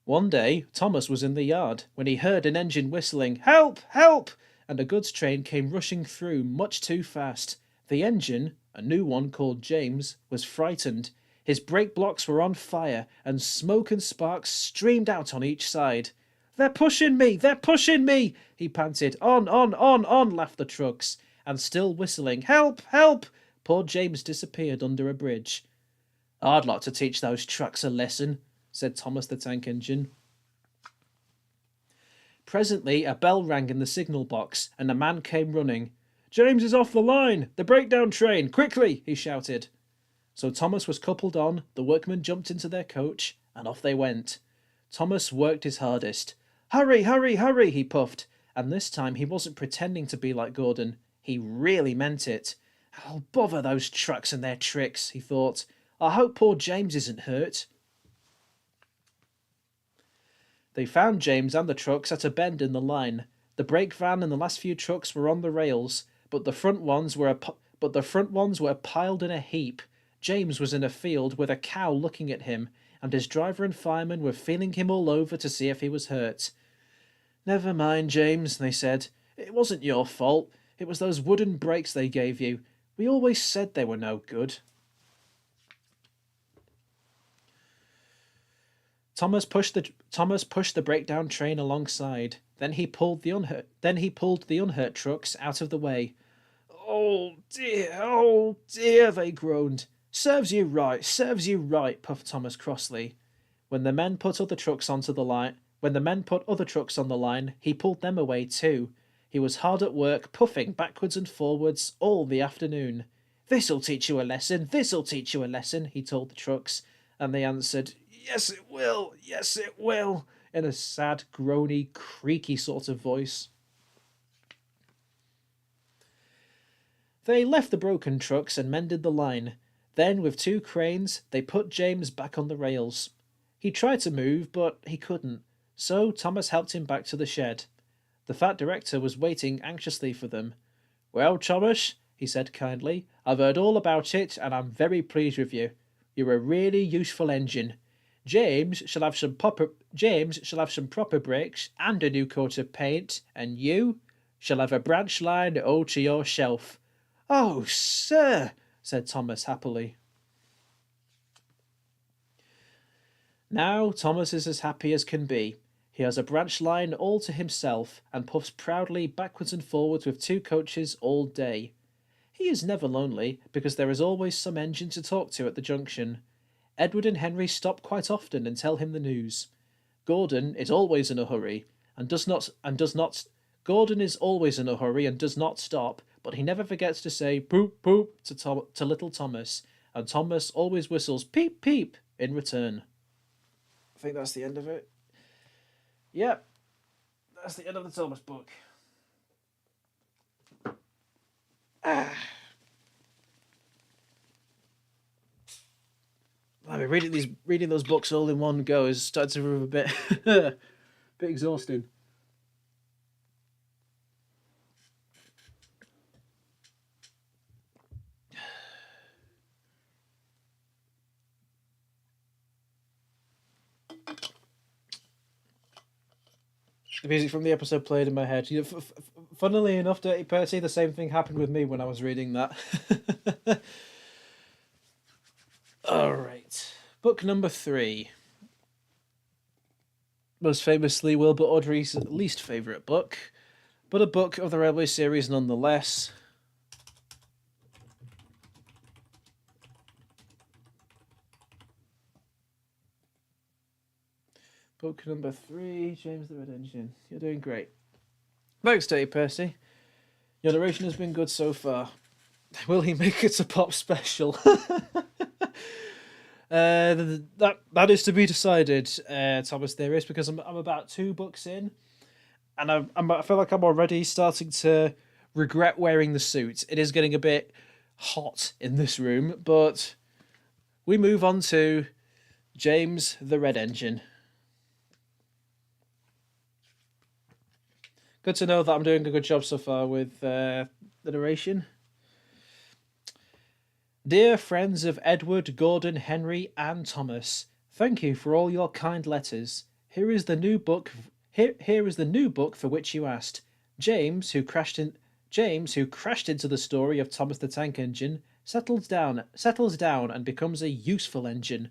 One day, Thomas was in the yard when he heard an engine whistling, "Help! Help!" and a goods train came rushing through much too fast. The engine, a new one called James, was frightened. His brake blocks were on fire, and smoke and sparks streamed out on each side. They're pushing me! He panted. On, laughed the trucks. And still whistling, "Help! Help!" poor James disappeared under a bridge. I'd like to teach those trucks a lesson, said Thomas the Tank Engine. Presently a bell rang in the signal box, and a man came running. "James is off the line! The breakdown train! Quickly!" he shouted. So Thomas was coupled on, the workmen jumped into their coach, and off they went. Thomas worked his hardest. Hurry, he puffed, and this time he wasn't pretending to be like Gordon. He really meant it. Oh, bother those trucks and their tricks, he thought. I hope poor James isn't hurt. They found James and the trucks at a bend in the line. The brake van and the last few trucks were on the rails, but the front ones were piled in a heap. James was in a field with a cow looking at him, and his driver and fireman were feeling him all over to see if he was hurt. "Never mind, James," they said. "It wasn't your fault. It was those wooden brakes they gave you. We always said they were no good. Thomas pushed the breakdown train alongside. Then he pulled the unhurt trucks out of the way. Oh dear, they groaned. Serves you right, puffed Thomas crossly. When the men put other trucks onto the line, when the men put other trucks on the line, he pulled them away too. He was hard at work, puffing backwards and forwards all the afternoon. This'll teach you a lesson, this'll teach you a lesson, he told the trucks, and they answered, yes it will, in a sad, groany, creaky sort of voice. They left the broken trucks and mended the line. Then, with 2 cranes, they put James back on the rails. He tried to move, but he couldn't, so Thomas helped him back to the shed. The fat director was waiting anxiously for them. Well, Thomas, he said kindly, I've heard all about it, and I'm very pleased with you. You're a really useful engine. James shall have some proper brakes and a new coat of paint, and you shall have a branch line all to yourself. Oh, sir, said Thomas happily. Now Thomas is as happy as can be. He has a branch line all to himself and puffs proudly backwards and forwards with 2 coaches all day. He is never lonely because there is always some engine to talk to at the junction. Edward and Henry stop quite often and tell him the news. Gordon is always in a hurry and does not stop, but he never forgets to say poop poop to little Thomas, and Thomas always whistles peep peep in return. I think that's the end of it. Yep, that's the end of the Thomas book. I mean, reading those books all in one go is starting to prove a bit bit exhausting. The music from the episode played in my head. Funnily enough, Dirty Percy, the same thing happened with me when I was reading that. Alright. Book number 3. Most famously Wilbur Awdry's least favourite book, but a book of the Railway series nonetheless. Book number 3, James the Red Engine. You're doing great. Thanks, Dirty Percy. Your narration has been good so far. Will he make it a pop special? That is to be decided, Thomas Theorist, because I'm about 2 books in, and I feel like I'm already starting to regret wearing the suit. It is getting a bit hot in this room, but we move on to James the Red Engine. Good to know that I'm doing a good job so far with the narration. Dear friends of Edward, Gordon, Henry, and Thomas, thank you for all your kind letters. Here is the new book. Here is the new book for which you asked. James, who crashed into the story of Thomas the Tank Engine, settles down and becomes a useful engine.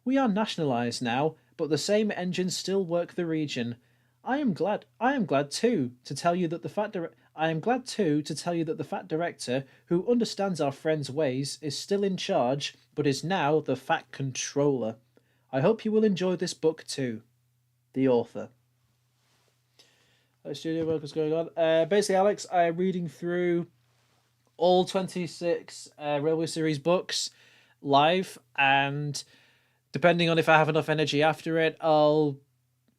We are nationalised now, but the same engines still work the region. I am glad too to tell you that the fat director, who understands our friend's ways, is still in charge, but is now the fat controller. I hope you will enjoy this book too. The author. Studio work is going on. Basically, Alex, I am reading through all 26 Railway Series books live, and depending on if I have enough energy after it, I'll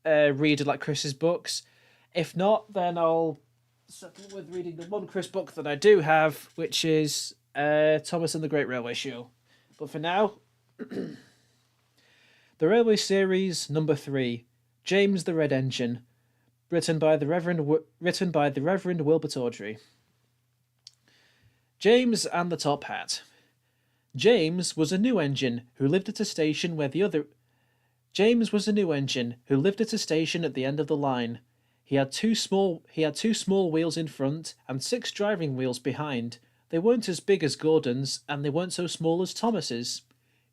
read like Chris's books. If not, then I'll settle with reading the one Chris book that I do have, which is Thomas and the Great Railway Show. But for now, the Railway Series number 3, James the Red Engine, written by the Reverend Wilbur Awdry. James and the Top Hat. James was a new engine who lived at a station at the end of the line. He had two small wheels in front and 6 driving wheels behind. They weren't as big as Gordon's, and they weren't so small as Thomas's.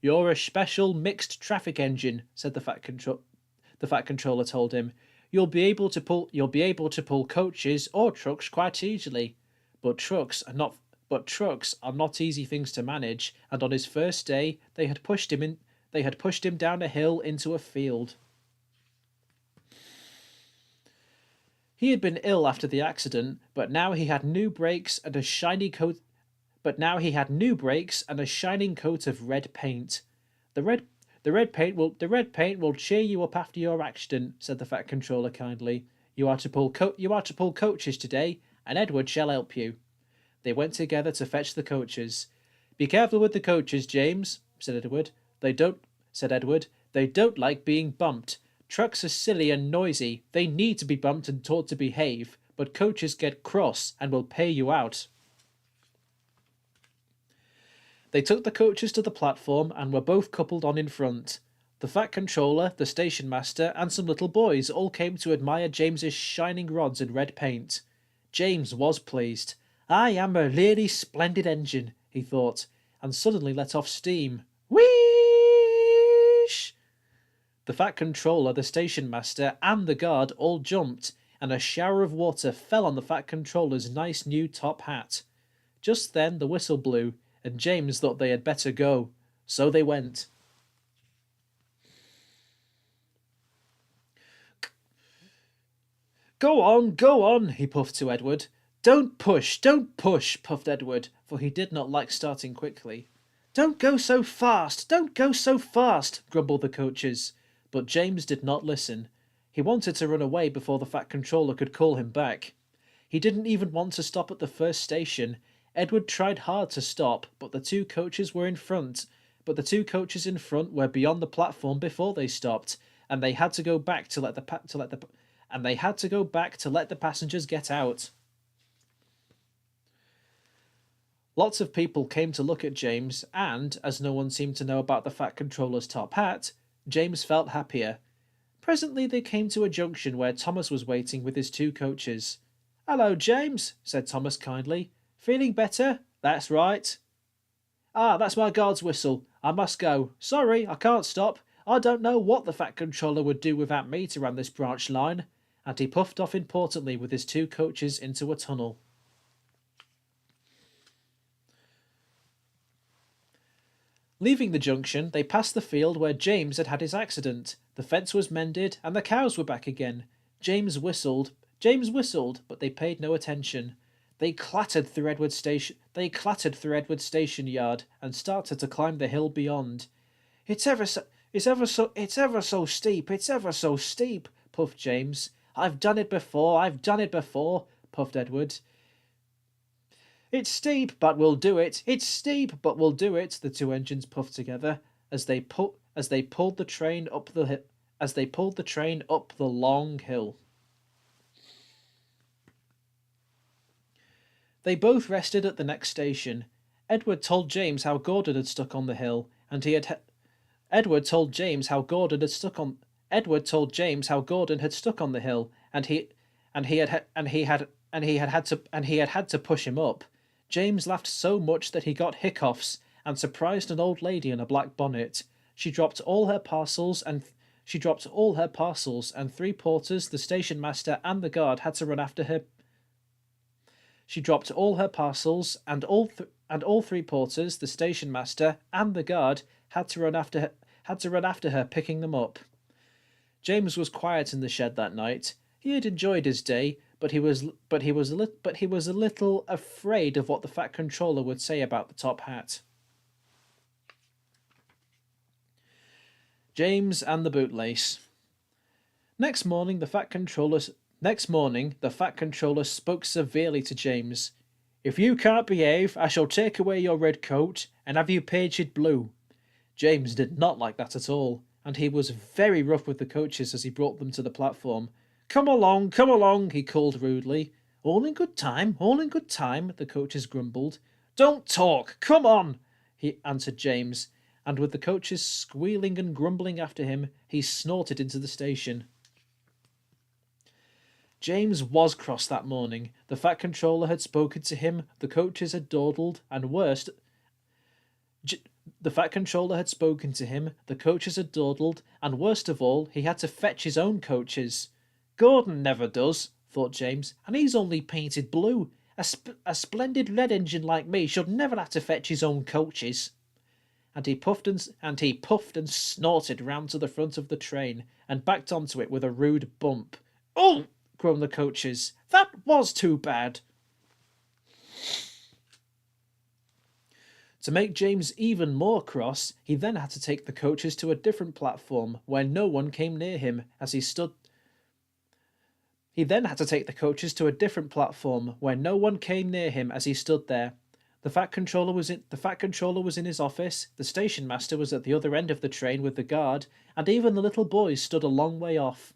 "You're a special mixed traffic engine," said the Fat Controller told him. You'll be able to pull coaches or trucks quite easily. But trucks are not easy things to manage, and on his first day they had pushed him down a hill into a field. He had been ill after the accident, but now he had new brakes and a shiny coat of red paint. The red paint will cheer you up after your accident," said the Fat Controller kindly. You are to pull coaches today, and Edward shall help you." They went together to fetch the coaches. "Be careful with the coaches, James," said Edward. They don't like being bumped. Trucks are silly and noisy. They need to be bumped and taught to behave, but coaches get cross and will pay you out." They took the coaches to the platform and were both coupled on in front. The Fat Controller, the station master, and some little boys all came to admire James's shining rods and red paint. James was pleased. "I am a really splendid engine," he thought, and suddenly let off steam. Wheesh! The Fat Controller, the station master, and the guard all jumped, and a shower of water fell on the Fat Controller's nice new top hat. Just then the whistle blew, and James thought they had better go. So they went. Go on, he puffed to Edward. Don't push, puffed Edward, for he did not like starting quickly. Don't go so fast, grumbled the coaches. But James did not listen. He wanted to run away before the Fat Controller could call him back. He didn't even want to stop at the first station. Edward tried hard to stop, but the two coaches in front were beyond the platform before they stopped, and they had to go back to let the passengers get out. Lots of people came to look at James, and, as no one seemed to know about the Fat Controller's top hat, James felt happier. Presently they came to a junction where Thomas was waiting with his two coaches. "Hello, James," said Thomas kindly. "Feeling better?" "That's right." "Ah, that's my guard's whistle. I must go. Sorry, I can't stop. I don't know what the Fat Controller would do without me to run this branch line." And he puffed off importantly with his two coaches into a tunnel. Leaving the junction, they passed the field where James had had his accident. The fence was mended, and the cows were back again. James whistled, but they paid no attention. They clattered through Edward's station yard and started to climb the hill beyond. It's ever so steep, puffed James. I've done it before, puffed Edward. It's steep, but we'll do it. The two engines puffed together as they pulled the train up the long hill. They both rested at the next station. Edward told James how Gordon had stuck on the hill, and he had had to push him up. James laughed so much that he got hiccoughs and surprised an old lady in a black bonnet. She dropped all her parcels, and 3 porters, the station master, and the guard had to run after her. She dropped all her parcels, and all 3 porters, the station master, and the guard had to run after her, picking them up. James was quiet in the shed that night. He had enjoyed his day, but he was a little afraid of what the Fat Controller would say about the top hat. James and the bootlace. Next morning, the Fat Controller spoke severely to James. "If you can't behave, I shall take away your red coat and have you painted blue." James did not like that at all, and he was very rough with the coaches as he brought them to the platform. Come along, he called rudely. All in good time, the coaches grumbled. Don't talk, come on, he answered James, and with the coaches squealing and grumbling after him, he snorted into the station. James was cross that morning. The Fat Controller had spoken to him, the coaches had dawdled, and worst... The Fat Controller had spoken to him, the coaches had dawdled, and worst of all, he had to fetch his own coaches. Gordon never does, thought James, and he's only painted blue. A splendid red engine like me should never have to fetch his own coaches. And he puffed and snorted round to the front of the train, and backed onto it with a rude bump. "Oh!" groaned the coaches. "That was too bad." To make James even more cross, he then had to take the coaches to a different platform where no one came near him as he stood. He then had to take the coaches to a different platform where no one came near him as he stood there. The Fat Controller was in his office, the station master was at the other end of the train with the guard, and even the little boys stood a long way off.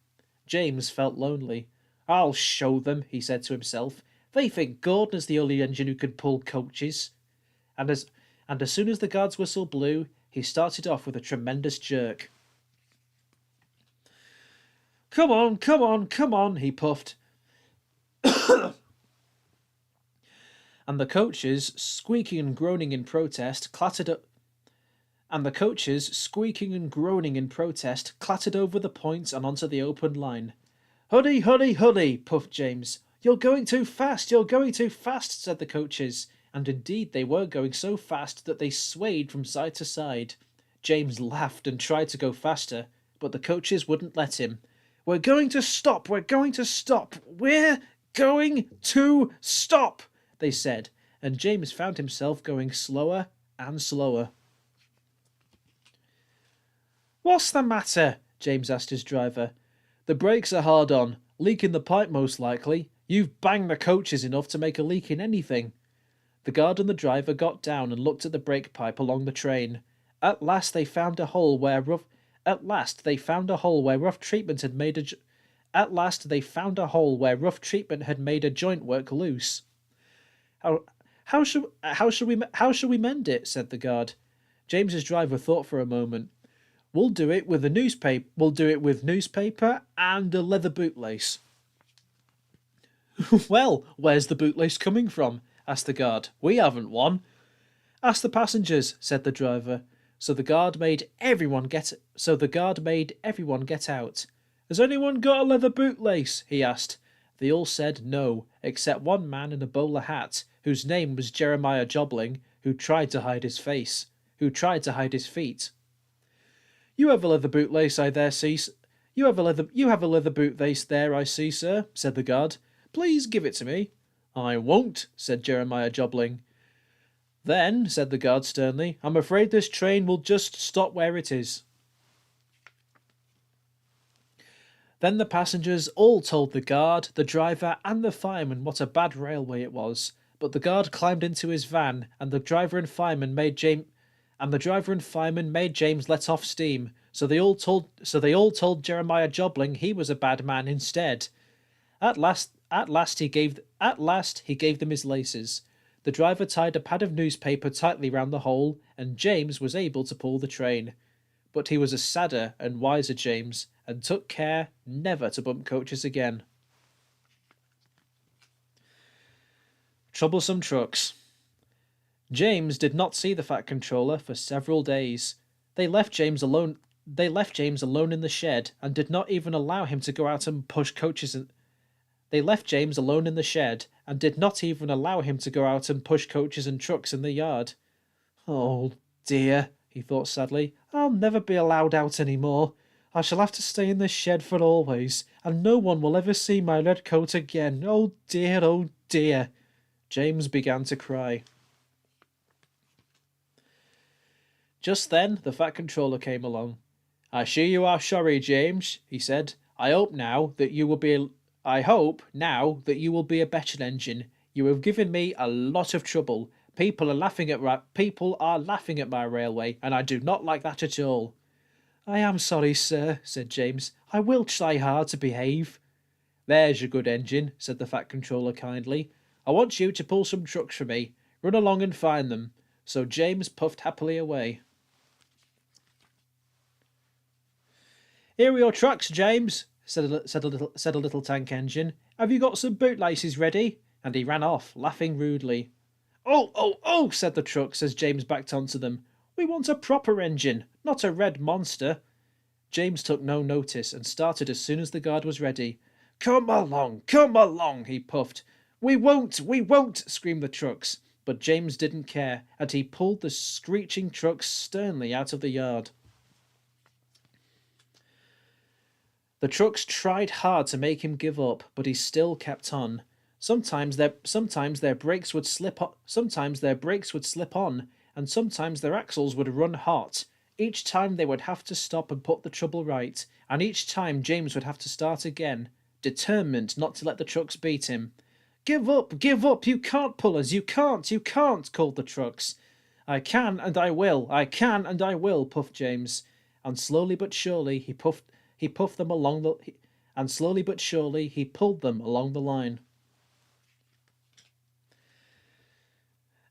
James felt lonely. "I'll show them," he said to himself. "They think Gordon is the only engine who can pull coaches." And as soon as the guard's whistle blew, he started off with a tremendous jerk. "Come on, come on, come on," he puffed. And the coaches, squeaking and groaning in protest, clattered over the points and onto the open line. "Hurry, hurry, hurry," puffed James. "You're going too fast, you're going too fast," said the coaches. And indeed they were going so fast that they swayed from side to side. James laughed and tried to go faster, but the coaches wouldn't let him. "We're going to stop, we're going to stop, we're going to stop," they said, and James found himself going slower and slower. "What's the matter?" James asked his driver. "The brakes are hard on. Leak in the pipe most likely. You've banged the coaches enough to make a leak in anything." The guard and the driver got down and looked at the brake pipe along the train. At last they found a hole where rough treatment had made a joint work loose. How shall we mend it?" said the guard. James's driver thought for a moment. We'll do it with newspaper and a leather bootlace." "Well, where's the bootlace coming from?" asked the guard. "We haven't one." "Ask the passengers," said the driver. So the guard made everyone get out. "Has anyone got a leather bootlace?" he asked. They all said no, except one man in a bowler hat, whose name was Jeremiah Jobling, who tried to hide his feet. "You have a leather bootlace, I see, sir," said the guard. "Please give it to me." "I won't," said Jeremiah Jobling. "Then," said the guard sternly, "I'm afraid this train will just stop where it is." Then the passengers all told the guard, the driver, and the fireman what a bad railway it was. But the guard climbed into his van, and the driver and fireman made James let off steam. So they all told Jeremiah Jobling he was a bad man instead. At last he gave them his laces. The driver tied a pad of newspaper tightly round the hole, and James was able to pull the train. But he was a sadder and wiser James, and took care never to bump coaches again. Troublesome trucks. James did not see the Fat Controller for several days. They left James alone in the shed, and did not even allow him to go out and push coaches. They left James alone in the shed, and did not even allow him to go out and push coaches and trucks in the yard. "Oh dear," he thought sadly, "I'll never be allowed out any more. I shall have to stay in this shed for always, and no one will ever see my red coat again. Oh dear, oh dear." James began to cry. Just then the Fat Controller came along. "I see you are sorry, James," he said. I hope now that you will be a better engine. You have given me a lot of trouble. People are laughing at my railway, and I do not like that at all." "I am sorry, sir," said James. "I will try hard to behave." "There's your good engine," said the Fat Controller kindly. "I want you to pull some trucks for me. Run along and find them." So James puffed happily away. "Here are your trucks, James," said a little tank engine. Have you got some bootlaces ready? And he ran off, laughing rudely. Oh, oh, oh, said the trucks as James backed onto them. We want a proper engine, not a red monster. James took no notice and started as soon as the guard was ready. Come along, he puffed. We won't, screamed the trucks. But James didn't care, and he pulled the screeching trucks sternly out of the yard. The trucks tried hard to make him give up, but he still kept on. Sometimes their brakes would slip on, and sometimes their axles would run hot. Each time they would have to stop and put the trouble right, and each time James would have to start again, determined not to let the trucks beat him. Give up, you can't pull us, you can't, called the trucks. I can and I will, puffed James, and slowly but surely he pulled them along the line.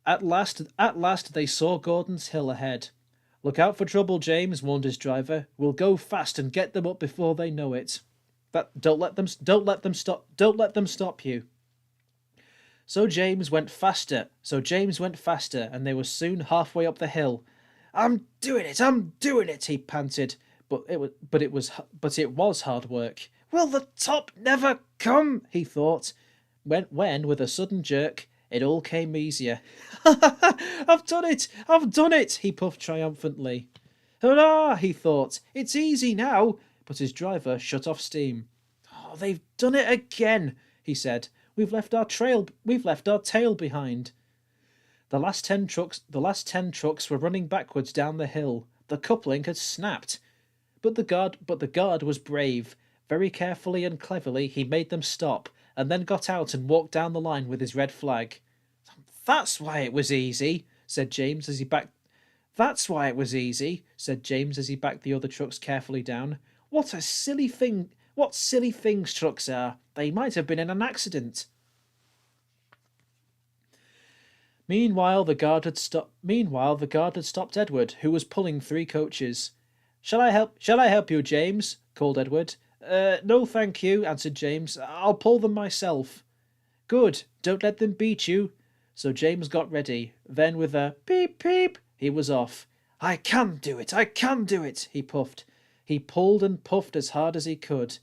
At last they saw Gordon's Hill ahead. Look out for trouble, James, warned his driver. We'll go fast and get them up before they know it. Don't let them stop you. So James went faster, and they were soon halfway up the hill. I'm doing it, he panted. But it was hard work. Will the top never come? He thought. When with a sudden jerk, it all came easier. I've done it, he puffed triumphantly. Hurrah, he thought. It's easy now. But his driver shut off steam. Oh, they've done it again, he said. We've left our tail behind. The last 10 trucks were running backwards down the hill. The coupling had snapped. But the guard was brave. Very carefully and cleverly he made them stop, and then got out and walked down the line with his red flag. That's why it was easy, said James as he backed the other trucks carefully down. What silly things trucks are. They might have been in an accident. Meanwhile, the guard had stopped Edward, who was pulling 3 coaches. Shall I help you, James? Called Edward. No, thank you, answered James. I'll pull them myself. Good, don't let them beat you. So James got ready. Then with a peep peep, he was off. I can do it, he puffed. He pulled and puffed as hard as he could.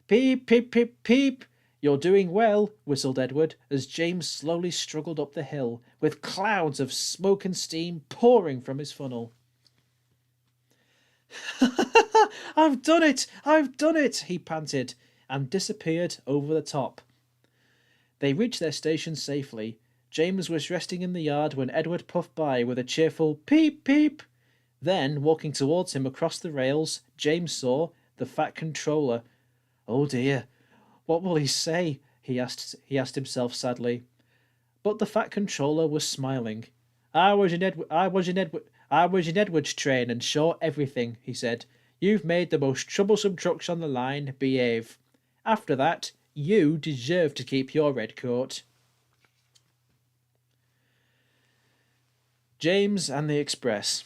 Peep, peep, peep, peep. You're doing well, whistled Edward, as James slowly struggled up the hill, with clouds of smoke and steam pouring from his funnel. I've done it, he panted, and disappeared over the top. They reached their station safely. James was resting in the yard when Edward puffed by with a cheerful peep peep. Then, walking towards him across the rails, James saw the Fat Controller. Oh dear, what will he say? He asked himself sadly. But the Fat Controller was smiling. I was in Edward's train and saw everything, he said. You've made the most troublesome trucks on the line behave. After that, you deserve to keep your red coat. James and the Express.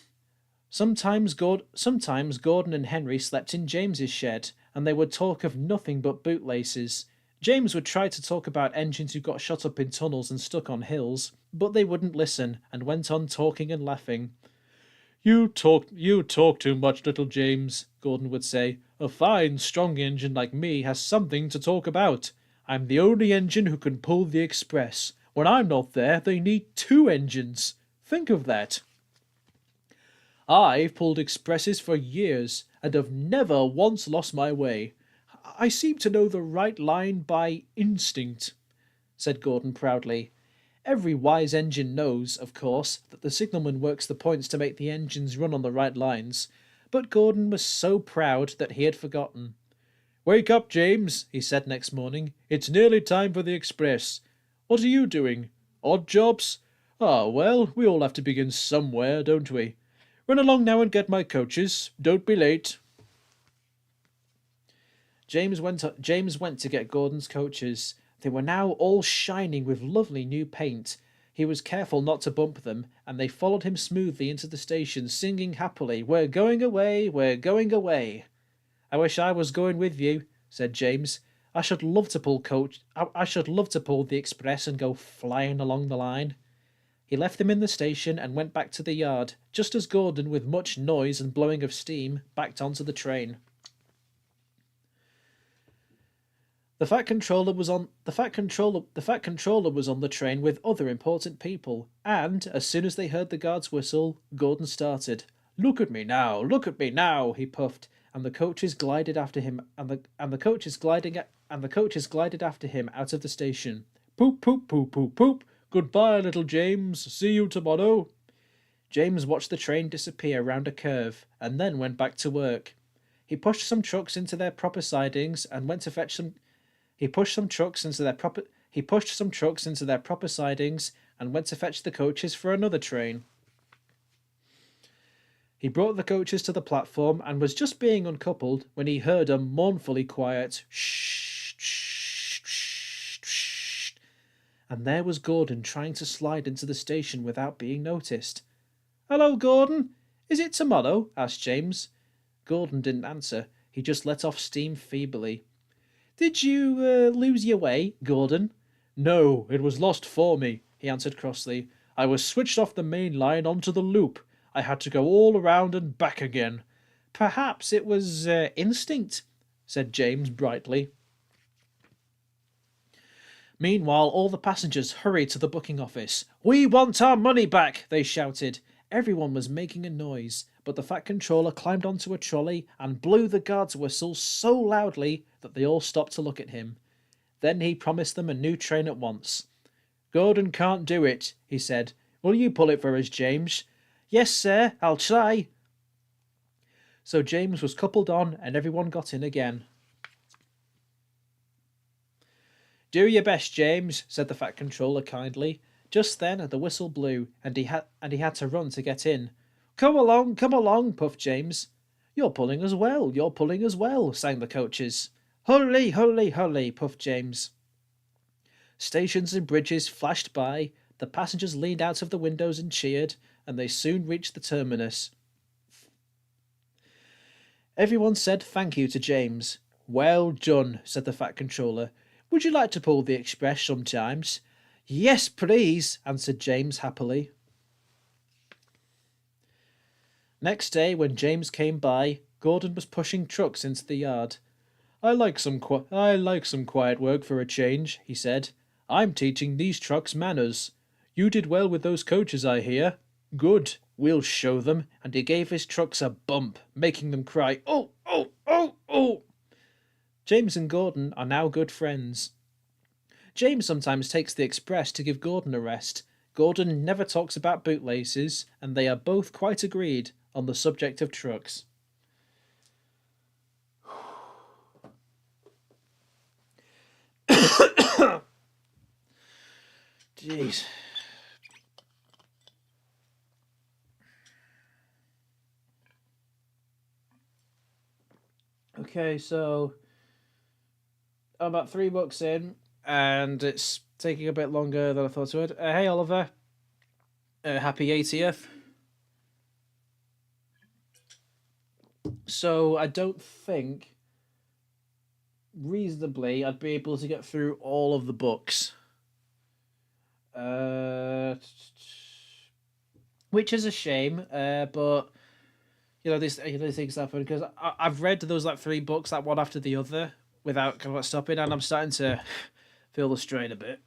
Sometimes Gordon and Henry slept in James's shed, and they would talk of nothing but bootlaces. James would try to talk about engines who got shot up in tunnels and stuck on hills, but they wouldn't listen, and went on talking and laughing. You talk too much, little James, Gordon would say. A fine, strong engine like me has something to talk about. I'm the only engine who can pull the Express. When I'm not there, they need 2 engines. Think of that. I've pulled expresses for years, and have never once lost my way. I seem to know the right line by instinct, said Gordon proudly. Every wise engine knows, of course, that the signalman works the points to make the engines run on the right lines, but Gordon was so proud that he had forgotten. Wake up, James, he said next morning. It's nearly time for the Express. What are you doing? Odd jobs? Ah, well, we all have to begin somewhere, don't we? Run along now and get my coaches. Don't be late. James went to get Gordon's coaches. They were now all shining with lovely new paint. He was careful not to bump them, and they followed him smoothly into the station, singing happily, We're going away, we're going away. I wish I was going with you, said James. I should love to pull coach. I should love to pull the express and go flying along the line. He left them in the station and went back to the yard, just as Gordon, with much noise and blowing of steam, backed onto the train. The Fat Controller was on the train with other important people, and as soon as they heard the guard's whistle, Gordon started. Look at me now, he puffed, and the coaches glided after him and the coaches glided after him out of the station. Poop poop poop poop poop. Goodbye, little James. See you tomorrow. James watched the train disappear round a curve and then went back to work. He pushed some trucks into their proper sidings and went to fetch some He pushed some trucks into their proper sidings and went to fetch the coaches for another train. He brought the coaches to the platform and was just being uncoupled when he heard a mournfully quiet shh, shh, shh, shh, and there was Gordon trying to slide into the station without being noticed. Hello, Gordon. Is it tomorrow? Asked James. Gordon didn't answer. He just let off steam feebly. Did you lose your way, Gordon? No, it was lost for me, he answered crossly. I was switched off the main line onto the loop. I had to go all around and back again. Perhaps it was instinct, said James brightly. Meanwhile, all the passengers hurried to the booking office. We want our money back, they shouted. Everyone was making a noise, but the Fat Controller climbed onto a trolley and blew the guard's whistle so loudly that they all stopped to look at him. Then he promised them a new train at once. Gordon can't do it, he said. Will you pull it for us, James? Yes, sir, I'll try. So James was coupled on and everyone got in again. Do your best, James, said the Fat Controller kindly. Just then the whistle blew, and he had to run to get in. Come along, puffed James. You're pulling as well, sang the coaches. Hurry, hurry, hurry, puffed James. Stations and bridges flashed by, the passengers leaned out of the windows and cheered, and they soon reached the terminus. Everyone said thank you to James. Well done, said the Fat Controller. Would you like to pull the express sometimes? Yes, please, answered James happily. Next day, when James came by, Gordon was pushing trucks into the yard. I like some quiet work for a change, he said. I'm teaching these trucks manners. You did well with those coaches, I hear. Good, we'll show them, and he gave his trucks a bump, making them cry, oh, oh, oh, oh. James and Gordon are now good friends. James sometimes takes the express to give Gordon a rest. Gordon never talks about bootlaces, and they are both quite agreed on the subject of trucks. Jeez. Okay, so I'm about 3 books in, and it's taking a bit longer than I thought it would. Hey, Oliver. Happy 80th. So I don't think, reasonably, I'd be able to get through all of the books. Which is a shame, but these things happen because I've read those 3 books, one after the other, without kind of stopping, and I'm starting to feel the strain a bit.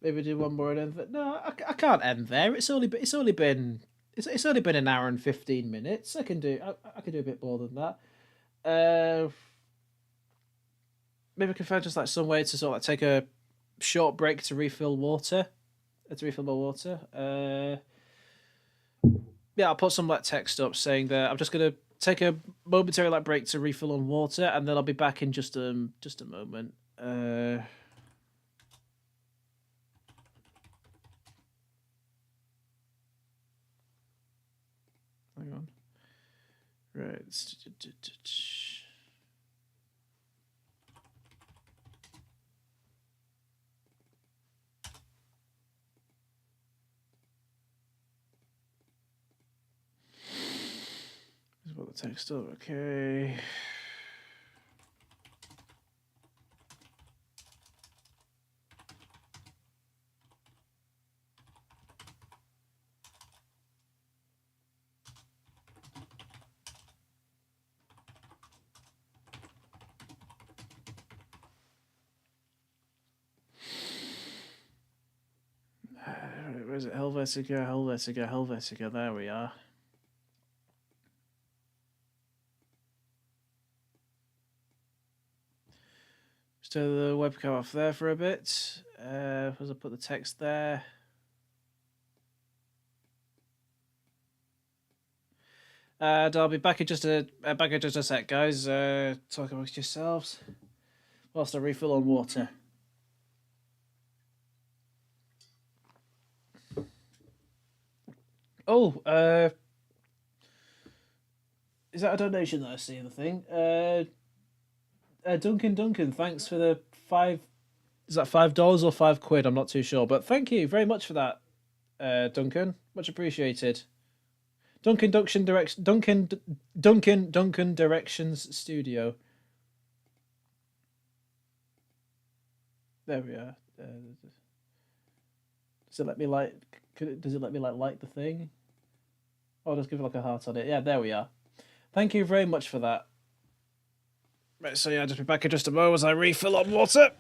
Maybe do one more and end. No, I can't end there. It's only been an hour and 15 minutes. I can do a bit more than that. Maybe I can find just some way to sort of take a short break to refill water. My water. Yeah, I'll put some text up saying that I'm just gonna take a momentary break to refill on water, and then I'll be back in just a moment. Hang on. Right. text up, okay. Where's it? Helvetica, Helvetica, Helvetica. There we are. Just turn the webcam off there for a bit. As I put the text there. And I'll be back in just a sec, guys. Talk amongst yourselves whilst I refill on water. Oh, is that a donation that I see in the thing? Duncan, thanks for the 5. Is that $5 or £5? I'm not too sure, but thank you very much for that, Duncan. Much appreciated. Duncan Directions Studio. There we are. Does it let me like? Does it let me like the thing? I'll just give it like a heart on it. Yeah, there we are. Thank you very much for that. Right, so yeah, I'll just be back in just a moment as I refill on water.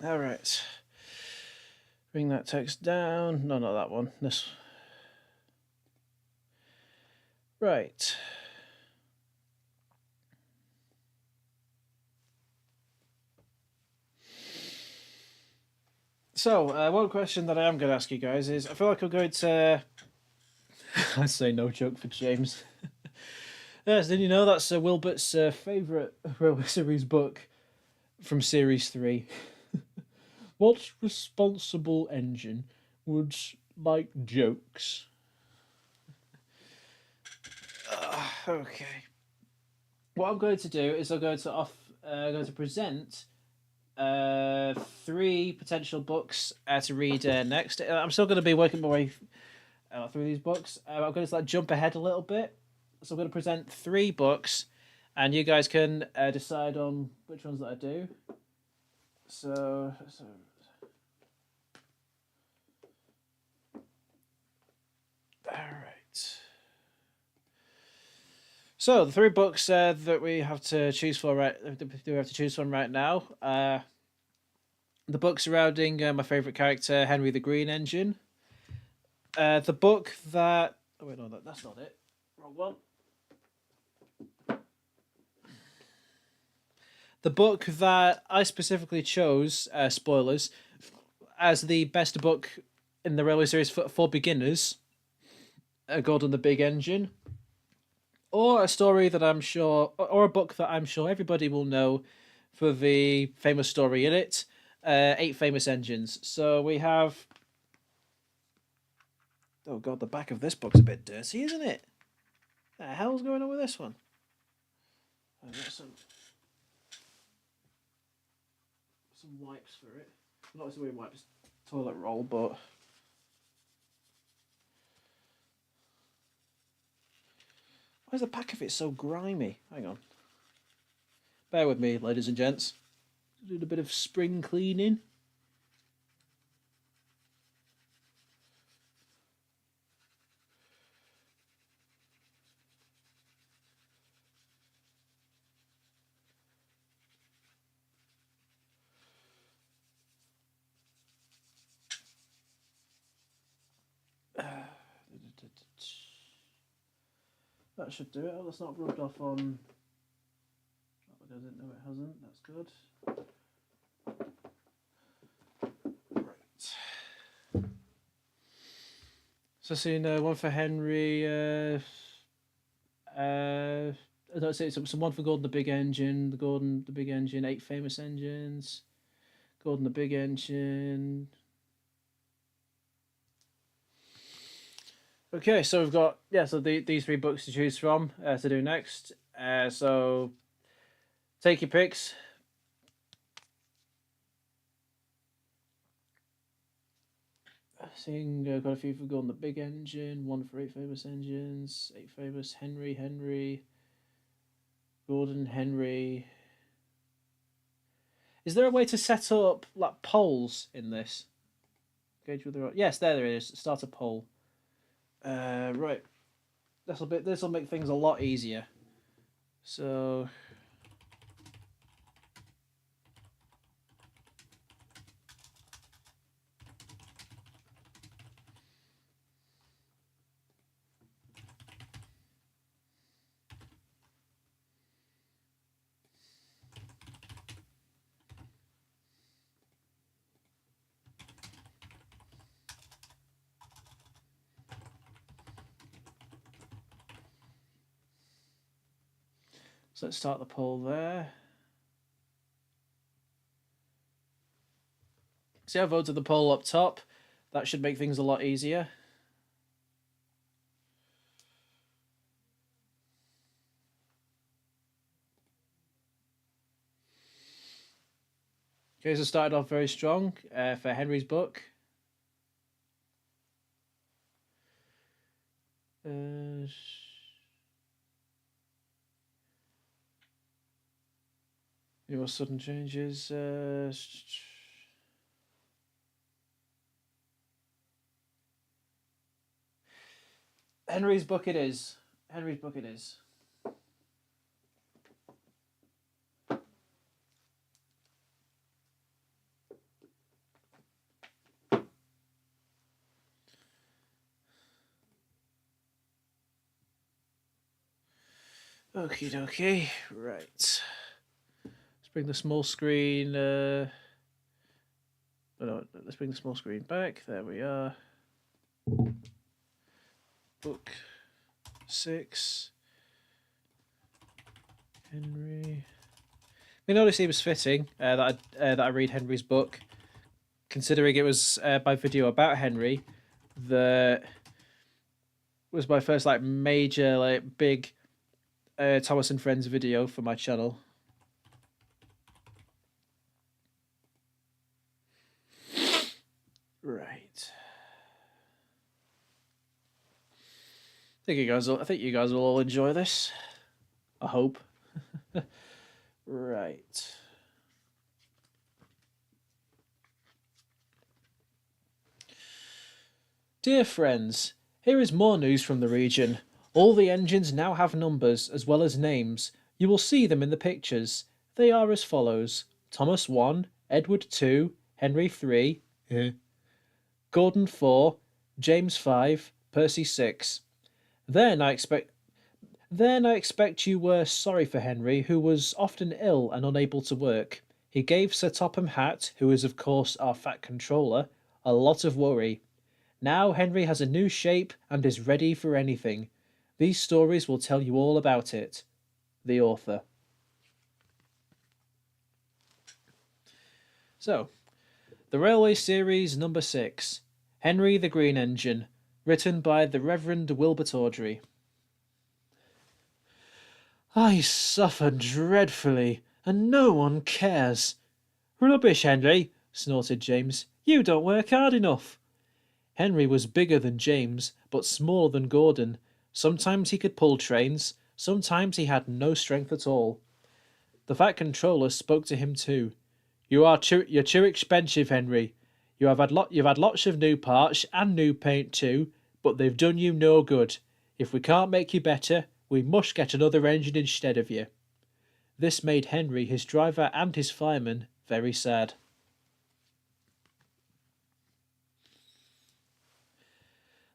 All right. Bring that text down. No, not that one. This. Right. So, one question that I am going to ask you guys is, I feel like I'm going to... I say no joke for James. Yes, did you know that's Wilbert's favourite Railway Series book from Series 3? What responsible engine would like jokes? Okay. What I'm going to do is I'm going to present 3 potential books to read next. I'm still going to be working my way through these books. I'm going to jump ahead a little bit. So I'm going to present 3 books, and you guys can decide on which ones that I do. So all right. So the 3 books that we have to choose for right now. The book surrounding my favourite character, Henry the Green Engine. The book that... Oh, wait, no, that's not it. Wrong one. The book that I specifically chose, spoilers, as the best book in the Railway Series for beginners, Gordon the Big Engine. Or a story that I'm sure... Or a book that I'm sure everybody will know for the famous story in it, 8 famous engines. So we have. Oh god, the back of this book's a bit dirty, isn't it? What the hell's going on with this one? I've got some wipes for it. Not as we wipes toilet roll, but why is the back of it so grimy? Hang on. Bear with me, ladies and gents. Doing a bit of spring cleaning. That should do it. Oh, that's not rubbed off on. Oh, does it? No, it hasn't. That's good. Right. So, seeing one for Henry. Let's say some one for Gordon the Big Engine. The Big Engine. 8 famous engines. Gordon the Big Engine. Okay, so we've got so these 3 books to choose from to do next. So take your picks. Seeing got a few for Gordon the Big Engine, 1 for 8 famous engines, 8 famous Henry, Gordon Henry. Is there a way to set up like polls in this? Engage with the yes, there is. Start a poll. Right. This'll make things a lot easier. So let's start the poll there. See, I voted the poll up top. That should make things a lot easier. Okay, so started off very strong for Henry's book. Any more sudden changes? Henry's book it is. Henry's book it is. Okie dokie. Right. Let's bring the small screen. No, let's bring the small screen back. There we are. Book 6. Henry. I mean, it only seems fitting that I read Henry's book, considering it was my video about Henry that was my first like major like big Thomas and Friends video for my channel. Right. I think you guys will all enjoy this. I hope. Right. Dear friends, here is more news from the region. All the engines now have numbers as well as names. You will see them in the pictures. They are as follows: Thomas 1, Edward 2, Henry 3, Gordon 4, James 5, Percy 6. Then I expect you were sorry for Henry, who was often ill and unable to work. He gave Sir Topham Hatt, who is of course our Fat Controller, a lot of worry. Now Henry has a new shape and is ready for anything. These stories will tell you all about it. The author. So, The Railway Series number 6, Henry the Green Engine, written by the Reverend Wilbert Awdry. I suffer dreadfully, and no one cares. Rubbish, Henry, snorted James. You don't work hard enough. Henry was bigger than James, but smaller than Gordon. Sometimes he could pull trains, sometimes he had no strength at all. The Fat Controller spoke to him too. You're too expensive, Henry. You've had lots of new parts and new paint too, but they've done you no good. If we can't make you better, we must get another engine instead of you. This made Henry, his driver and his fireman very sad.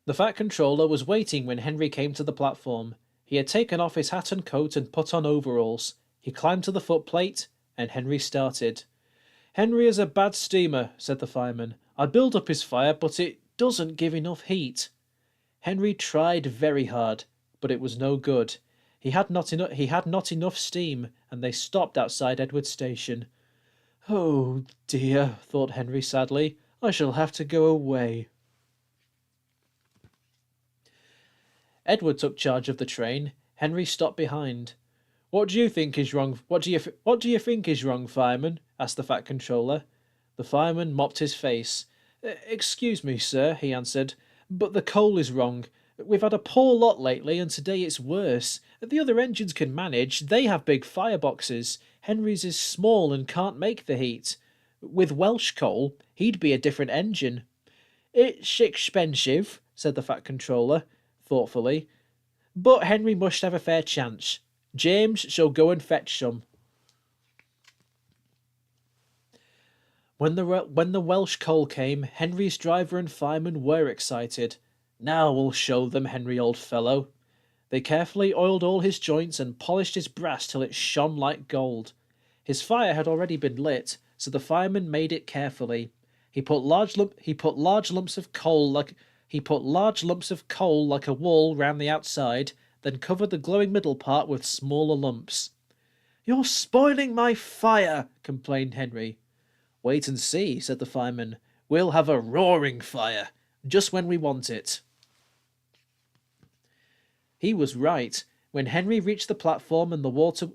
The Fat Controller was waiting when Henry came to the platform. He had taken off his hat and coat and put on overalls. He climbed to the footplate, and Henry started. Henry is a bad steamer, said the fireman. I build up his fire, but it doesn't give enough heat. Henry tried very hard, but it was no good. He had not enough steam, and they stopped outside Edward Station. Oh dear, thought Henry sadly. I shall have to go away. Edward took charge of the train. Henry stopped behind. What do you think is wrong? What do you think is wrong, fireman? Asked the Fat Controller. The fireman mopped his face. Excuse me, sir, he answered, but the coal is wrong. We've had a poor lot lately, and today it's worse. The other engines can manage. They have big fireboxes. Henry's is small and can't make the heat. With Welsh coal, he'd be a different engine. It's expensive, said the Fat Controller, thoughtfully, but Henry must have a fair chance. James shall go and fetch some. When the Welsh coal came, Henry's driver and fireman were excited. Now we'll show them, Henry, old fellow. They carefully oiled all his joints and polished his brass till it shone like gold. His fire had already been lit, so the fireman made it carefully. He put large lumps of coal like a wall round the outside, then covered the glowing middle part with smaller lumps. You're spoiling my fire, complained Henry. Wait and see, said the fireman. We'll have a roaring fire, just when we want it. He was right. When Henry reached the platform, the water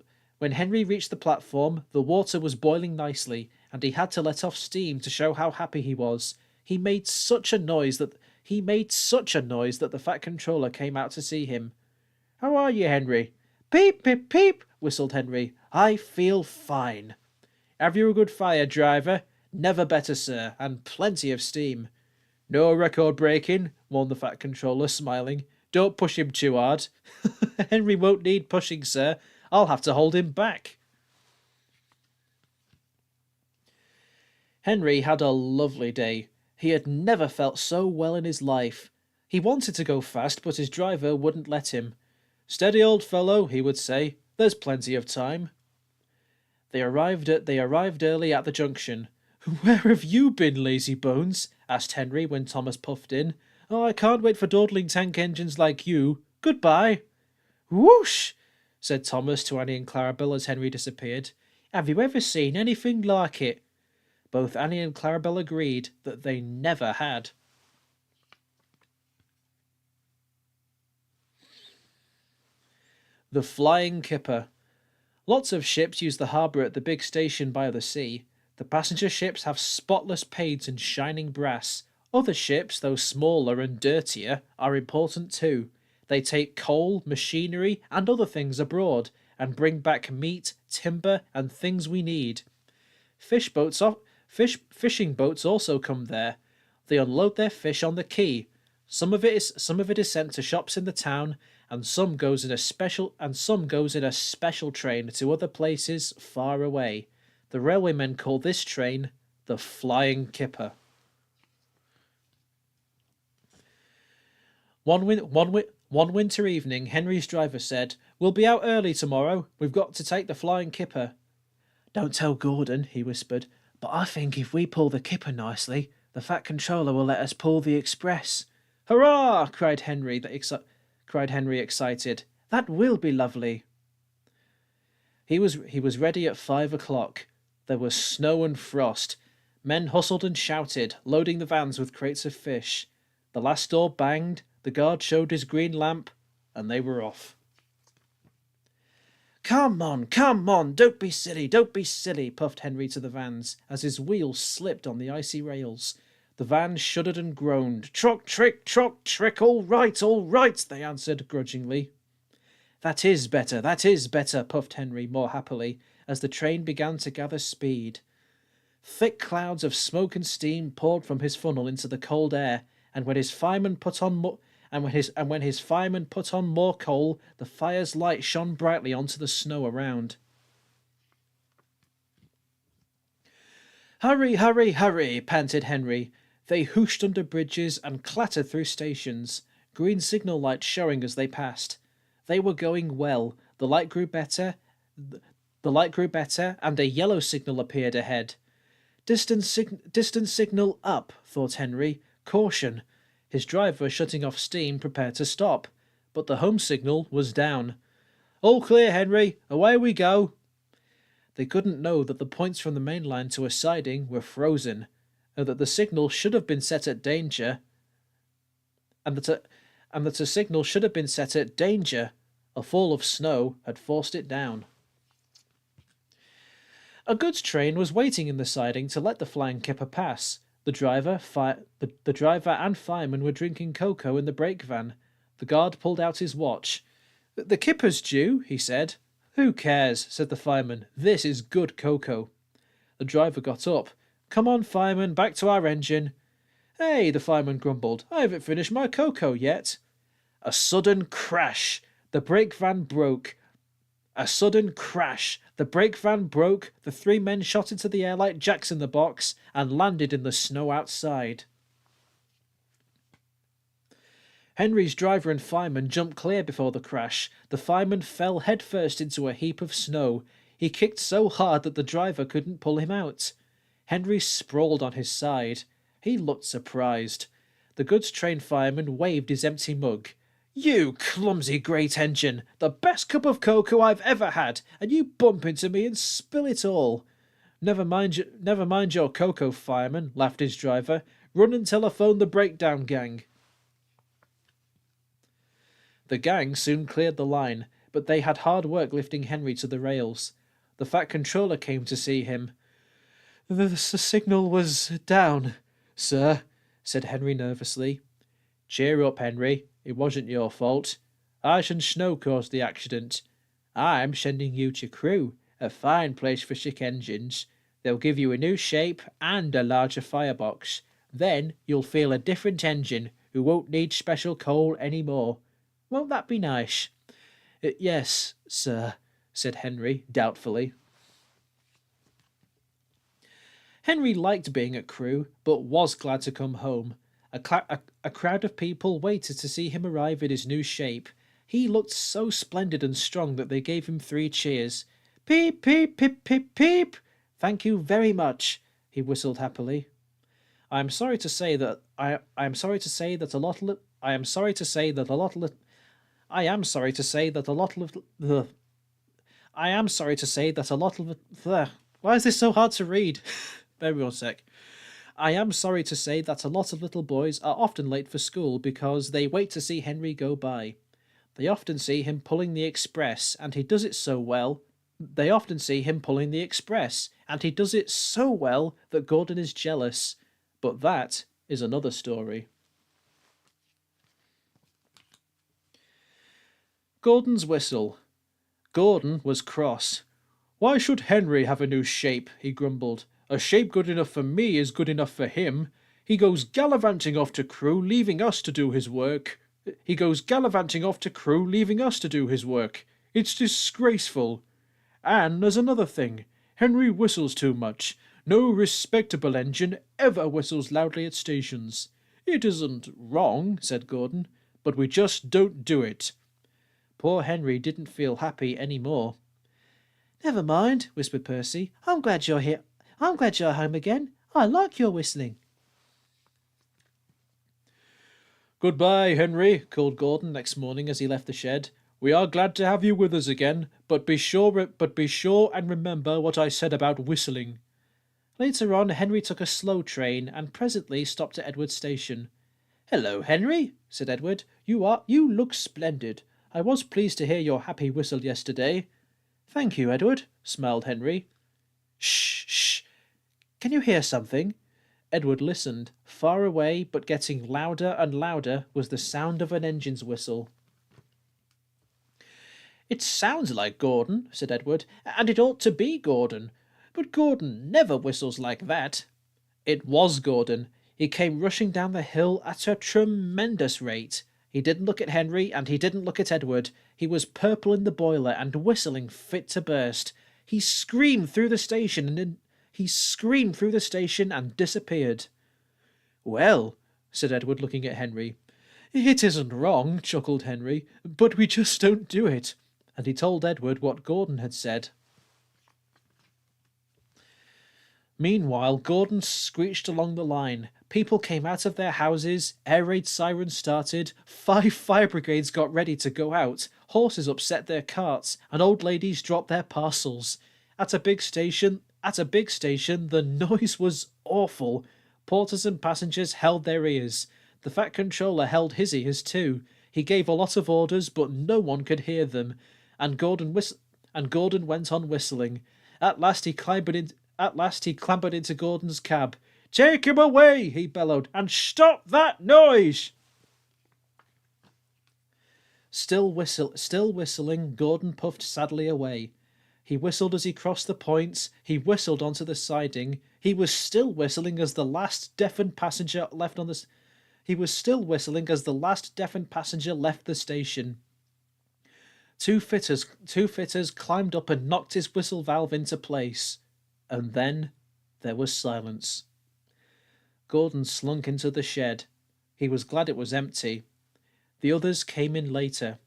was boiling nicely, and he had to let off steam to show how happy he was. He made such a noise that the Fat Controller came out to see him. How are you, Henry? Peep, peep, peep, whistled Henry. I feel fine. Have you a good fire, driver? Never better, sir, and plenty of steam. No record breaking, warned the Fat Controller, smiling. Don't push him too hard. Henry won't need pushing, sir. I'll have to hold him back. Henry had a lovely day. He had never felt so well in his life. He wanted to go fast, but his driver wouldn't let him. Steady, old fellow, he would say. There's plenty of time. They arrived early at the junction. Where have you been, lazy bones? Asked Henry when Thomas puffed in. Oh, I can't wait for dawdling tank engines like you. Goodbye. Whoosh, said Thomas to Annie and Clarabelle as Henry disappeared. Have you ever seen anything like it? Both Annie and Clarabelle agreed that they never had. The Flying Kipper. Lots of ships use the harbour at the big station by the sea. The passenger ships have spotless paint and shining brass. Other ships, though smaller and dirtier, are important too. They take coal, machinery, and other things abroad, and bring back meat, timber, and things we need. Fishing boats also come there. They unload their fish on the quay. Some of it is sent to shops in the town, and some goes in a special train to other places far away. The railwaymen call this train the Flying Kipper. One winter evening, Henry's driver said, We'll be out early tomorrow. We've got to take the Flying Kipper. Don't tell Gordon, he whispered, but I think if we pull the Kipper nicely, the Fat Controller will let us pull the Express. Hurrah! cried Henry excited. That will be lovely. He was ready at 5 o'clock. There was snow and frost. Men hustled and shouted, loading the vans with crates of fish. The last door banged, the guard showed his green lamp, and they were off. Come on, don't be silly, puffed Henry to the vans, as his wheels slipped on the icy rails. The vans shuddered and groaned. Trock, trick, all right, they answered grudgingly. That is better, puffed Henry more happily, as the train began to gather speed. Thick clouds of smoke and steam poured from his funnel into the cold air, and when his fireman put on more coal, the fire's light shone brightly onto the snow around. Hurry, panted Henry. They whooshed under bridges and clattered through stations, green signal lights showing as they passed. They were going well. The light grew better, and a yellow signal appeared ahead. Distant signal up, thought Henry. Caution. His driver, shutting off steam, prepared to stop, but the home signal was down. All clear, Henry. Away we go. They couldn't know that the points from the main line to a siding were frozen, and that the signal should have been set at danger, and that a signal should have been set at danger. A fall of snow had forced it down. A goods train was waiting in the siding to let the flying kipper pass. The driver and fireman were drinking cocoa in the brake van. The guard pulled out his watch. The kipper's due, he said. Who cares, said the fireman. This is good cocoa. The driver got up. Come on, fireman, back to our engine. Hey, the fireman grumbled. I haven't finished my cocoa yet. A sudden crash. The brake van broke. A sudden crash. The brake van broke. The three men shot into the air like jacks in the box and landed in the snow outside. Henry's driver and fireman jumped clear before the crash. The fireman fell headfirst into a heap of snow. He kicked so hard that the driver couldn't pull him out. Henry sprawled on his side. He looked surprised. The goods train fireman waved his empty mug. You clumsy great engine! The best cup of cocoa I've ever had, and you bump into me and spill it all. Never mind your cocoa, fireman, laughed his driver. Run and telephone the breakdown gang. The gang soon cleared the line, but they had hard work lifting Henry to the rails. The fat controller came to see him. The signal was down, sir, said Henry nervously. Cheer up, Henry. It wasn't your fault. Ice and snow caused the accident. I'm sending you to Crewe, a fine place for sick engines. They'll give you a new shape and a larger firebox. Then you'll feel a different engine who won't need special coal any more. Won't that be nice? Yes, sir, said Henry doubtfully. Henry liked being at Crewe, but was glad to come home. A crowd of people waited to see him arrive in his new shape. He looked so splendid and strong that they gave him 3 cheers. Peep, peep, peep, peep, peep. Thank you very much, he whistled happily. I am sorry to say that a lot of why is this so hard to read? Bear with me 1 sec. I am sorry to say that a lot of little boys are often late for school because they wait to see Henry go by. They often see him pulling the express, and he does it so well. That Gordon is jealous. But that is another story. Gordon's whistle. Gordon was cross. Why should Henry have a new shape? He grumbled. A shape good enough for me is good enough for him. He goes gallivanting off to Crewe, leaving us to do his work. It's disgraceful. And there's another thing. Henry whistles too much. No respectable engine ever whistles loudly at stations. It isn't wrong, said Gordon, but we just don't do it. Poor Henry didn't feel happy any more. Never mind, whispered Percy. I'm glad you're here. I'm glad you're home again. I like your whistling. Goodbye, Henry, called Gordon next morning as he left the shed. We are glad to have you with us again, but be sure and remember what I said about whistling. Later on, Henry took a slow train and presently stopped at Edward's station. "Hello, Henry," said Edward. You look splendid. I was pleased to hear your happy whistle yesterday." "Thank you, Edward," smiled Henry. "Shh, shh. Can you hear something?" Edward listened. Far away, but getting louder and louder, was the sound of an engine's whistle. "It sounds like Gordon," said Edward, "and it ought to be Gordon. But Gordon never whistles like that." It was Gordon. He came rushing down the hill at a tremendous rate. He didn't look at Henry, and he didn't look at Edward. He was purple in the boiler and whistling fit to burst. He screamed through the station and disappeared. "Well," said Edward, looking at Henry. "It isn't wrong," chuckled Henry, "but we just don't do it." And he told Edward what Gordon had said. Meanwhile, Gordon screeched along the line. People came out of their houses, air raid sirens started, 5 fire brigades got ready to go out, horses upset their carts, and old ladies dropped their parcels. At a big station, the noise was awful. Porters and passengers held their ears. The Fat Controller held his ears too. He gave a lot of orders, but no one could hear them. And Gordon went on whistling. At last he clambered into Gordon's cab. "Take him away," he bellowed, "and stop that noise." Still whistling, Gordon puffed sadly away. He whistled as he crossed the points. He whistled onto the siding. He was still whistling as the last deafened passenger left the station. Two fitters climbed up and knocked his whistle valve into place. And then there was silence. Gordon slunk into the shed. He was glad it was empty. The others came in later.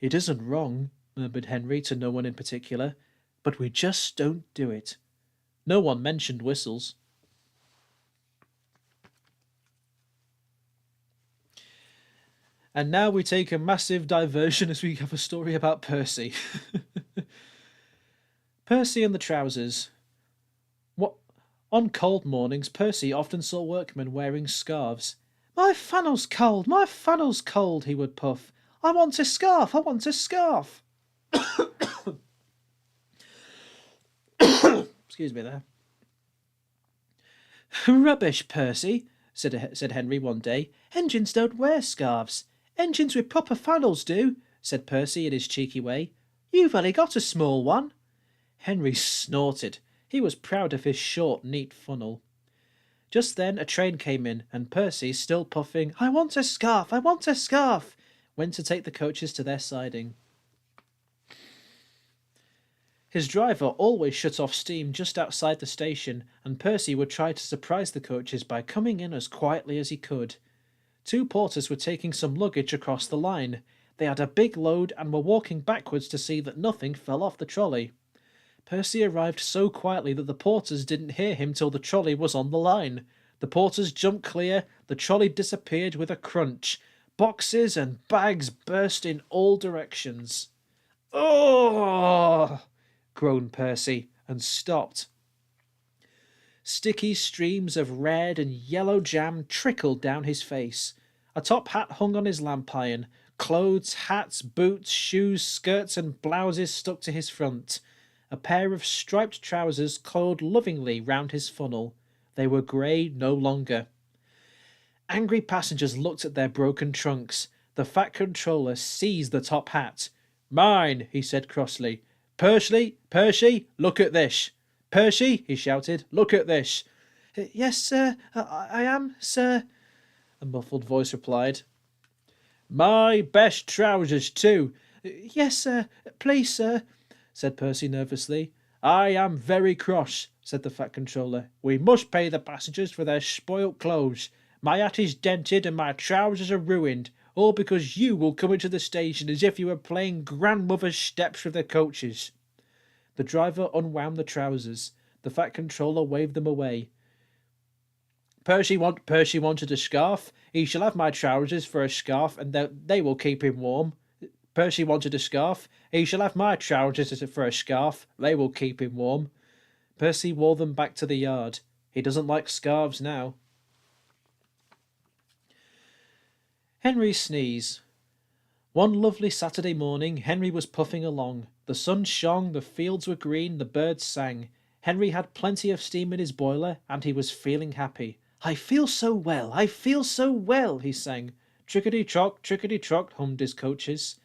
"It isn't wrong," murmured Henry to no one in particular, "but we just don't do it." No one mentioned whistles. And now we take a massive diversion as we have a story about Percy. Percy and the trousers. On cold mornings, Percy often saw workmen wearing scarves. My funnel's cold, he would puff. I want a scarf. Excuse me there. "Rubbish, Percy," said Henry one day. "Engines don't wear scarves." "Engines with proper funnels do," said Percy in his cheeky way. "You've only got a small one." Henry snorted. He was proud of his short, neat funnel. Just then a train came in, and Percy, still puffing, I want a scarf, went to take the coaches to their siding. His driver always shut off steam just outside the station, and Percy would try to surprise the coaches by coming in as quietly as he could. 2 porters were taking some luggage across the line. They had a big load and were walking backwards to see that nothing fell off the trolley. Percy arrived so quietly that the porters didn't hear him till the trolley was on the line. The porters jumped clear, the trolley disappeared with a crunch. Boxes and bags burst in all directions. "Oh!" groaned Percy, and stopped. Sticky streams of red and yellow jam trickled down his face. A top hat hung on his lamp iron. Clothes, hats, boots, shoes, skirts and blouses stuck to his front. A pair of striped trousers coiled lovingly round his funnel. They were grey no longer. Angry passengers looked at their broken trunks. The Fat Controller seized the top hat. "Mine," he said crossly. Percy, look at this." "Percy," he shouted, "look at this." "Yes, sir, I am, sir," a muffled voice replied. "My best trousers, too." "Yes, sir, please, sir," said Percy nervously. "I am very cross," said the Fat Controller. "We must pay the passengers for their spoilt clothes. My hat is dented and my trousers are ruined, all because you will come into the station as if you were playing grandmother's steps with the coaches." The driver unwound the trousers. The Fat Controller waved them away. Percy wanted a scarf. He shall have my trousers for a scarf, and they will keep him warm. Percy wanted a scarf. He shall have my trousers for a scarf. They will keep him warm. Percy wore them back to the yard. He doesn't like scarves now. Henry's sneeze. One lovely Saturday morning, Henry was puffing along. The sun shone, the fields were green, the birds sang. Henry had plenty of steam in his boiler, and he was feeling happy. I feel so well, I feel so well, he sang. Trickety-trock, hummed his coaches.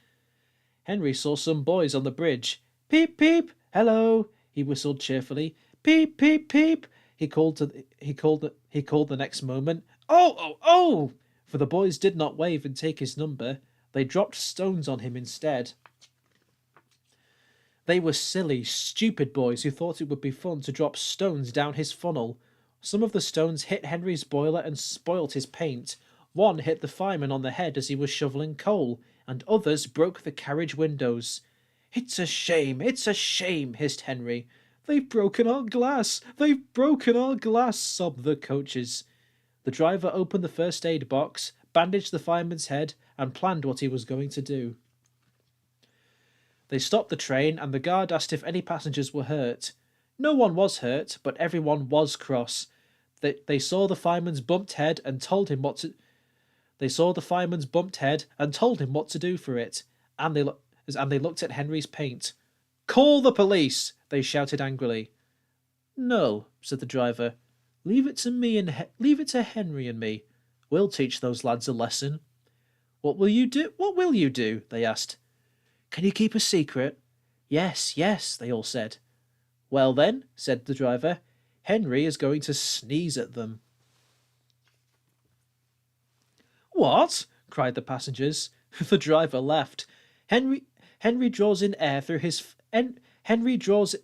Henry saw some boys on the bridge. Peep, peep, hello, he whistled cheerfully. Peep, peep, peep, he called the next moment. Oh, oh, oh! For the boys did not wave and take his number. They dropped stones on him instead. They were silly, stupid boys who thought it would be fun to drop stones down his funnel. Some of the stones hit Henry's boiler and spoilt his paint. One hit the fireman on the head as he was shoveling coal, and others broke the carriage windows. It's a shame, hissed Henry. They've broken our glass, sobbed the coaches. The driver opened the first aid box, bandaged the fireman's head, and planned what he was going to do. They stopped the train, and the guard asked if any passengers were hurt. No one was hurt, but everyone was cross. They saw the fireman's bumped head and told him what to. They saw the fireman's bumped head and told him what to do for it. And they looked at Henry's paint. Call the police! They shouted angrily. No, said the driver. Leave it to Henry and me. We'll teach those lads a lesson. What will you do? What will you do? They asked. Can you keep a secret? Yes, yes, they all said. Well then, said the driver, Henry is going to sneeze at them. What? Cried the passengers. The driver laughed. Henry draws in air through his Henry draws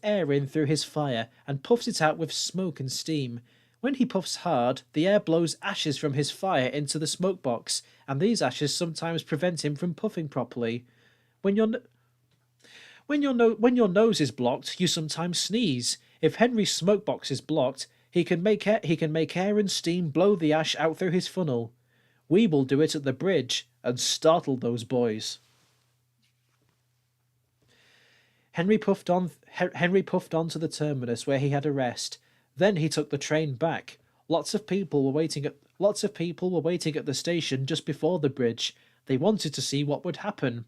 air in through his fire and puffs it out with smoke and steam. When he puffs hard, the air blows ashes from his fire into the smoke box, and these ashes sometimes prevent him from puffing properly. When your nose is blocked, you sometimes sneeze. If Henry's smoke box is blocked, he can make air and steam blow the ash out through his funnel. We will do it at the bridge and startle those boys. Henry puffed on to the terminus where he had a rest. Then he took the train back. Lots of people were waiting at the station just before the bridge. They wanted to see what would happen.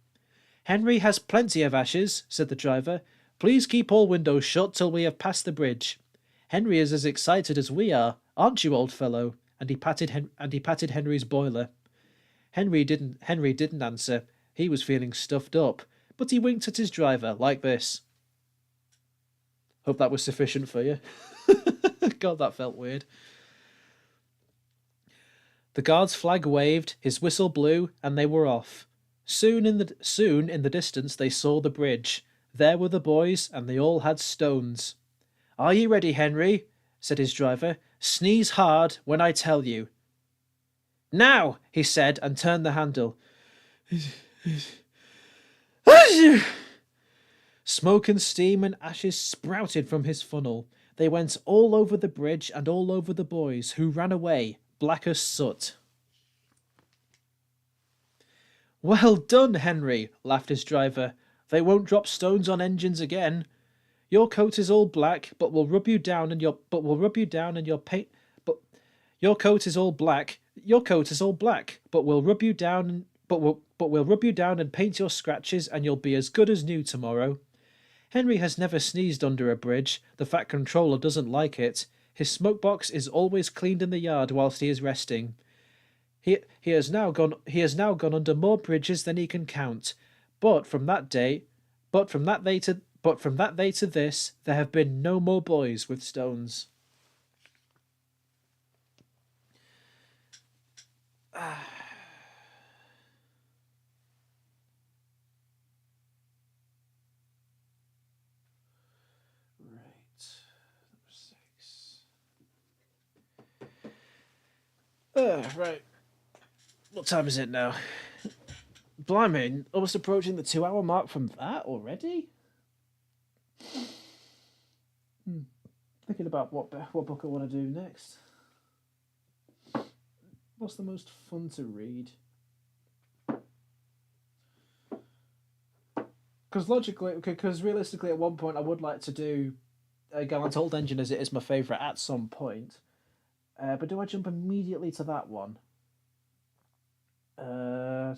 Henry has plenty of ashes, said the driver. Please keep all windows shut till we have passed the bridge. Henry is as excited as we are, aren't you, old fellow? And he patted Henry's boiler. Henry didn't answer. He was feeling stuffed up, but he winked at his driver like this. Hope that was sufficient for you. God, that felt weird. The guard's flag waved, his whistle blew, and they were off. Soon in the distance they saw the bridge. There were the boys, and they all had stones. Are you ready, Henry? Said his driver. Sneeze hard when I tell you. Now, he said, and turned the handle. Smoke and steam and ashes sprouted from his funnel. They went all over the bridge and all over the boys, who ran away, black as soot. Well done, Henry, laughed his driver. They won't drop stones on engines again. Your coat is all black, but we'll rub you down and your paint. But your coat is all black. Your coat is all black, but we'll rub you down. But we'll rub you down and paint your scratches, and you'll be as good as new tomorrow. Henry has never sneezed under a bridge. The Fat Controller doesn't like it. His smoke box is always cleaned in the yard whilst he is resting. He has now gone under more bridges than he can count. But from that day to this, there have been no more boys with stones. Right. Number 6. Right. What time is it now? Blimey, almost approaching the 2-hour mark from that already? Thinking about what book I want to do next. What's the most fun to read? Because realistically, at one point I would like to do Gallant Old Engine as it is my favourite at some point. But do I jump immediately to that one? Uh,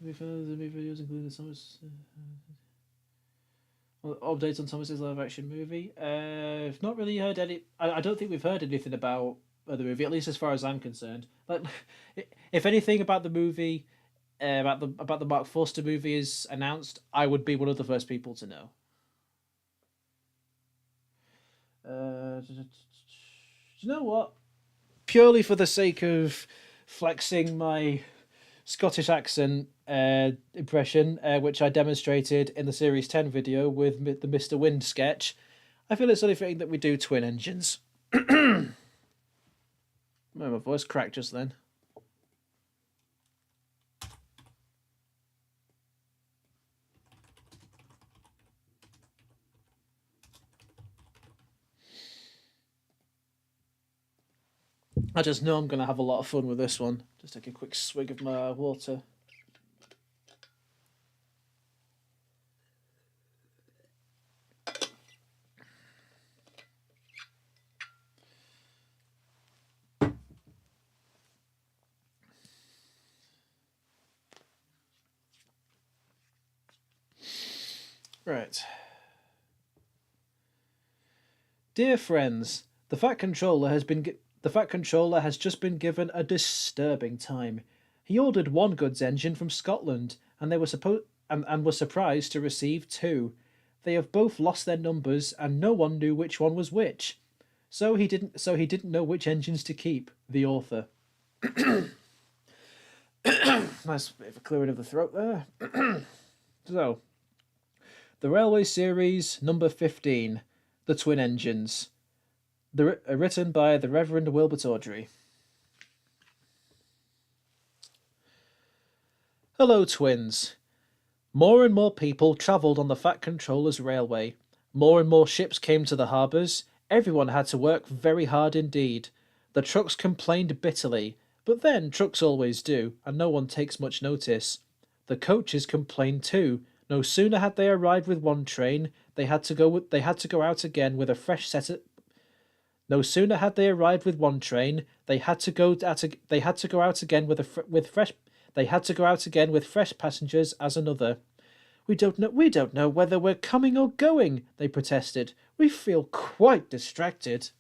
the videos including Thomas. Updates on Thomas's live action movie. I've not really heard any. I don't think we've heard anything about the movie, at least as far as I'm concerned. But if anything about the movie, about the Mark Forster movie is announced, I would be one of the first people to know. Do you know what? Purely for the sake of flexing my Scottish accent impression, which I demonstrated in the Series 10 video with the Mr. Wind sketch, I feel it's only fitting that we do twin engines. My voice cracked just then. I just know I'm going to have a lot of fun with this one. Just take a quick swig of my water. Right. Dear friends, the Fat Controller has just been given a disturbing time. He ordered one goods engine from Scotland, and they were and was surprised to receive two. They have both lost their numbers, and no one knew which one was which. So he didn't know which engines to keep. The author. Nice bit of a clearing of the throat there. So, the Railway Series number 15, The Twin Engines. Written by the Reverend Wilbert Audrey. Hello, twins. More and more people travelled on the Fat Controller's railway. More and more ships came to the harbours. Everyone had to work very hard indeed. The trucks complained bitterly, but then trucks always do, and no one takes much notice. The coaches complained too. No sooner had they arrived with one train, they had to go out again with a fresh set of. No sooner had they arrived with one train, they had to go out again with fresh passengers as another. We don't know whether we're coming or going, they protested. We feel quite distracted.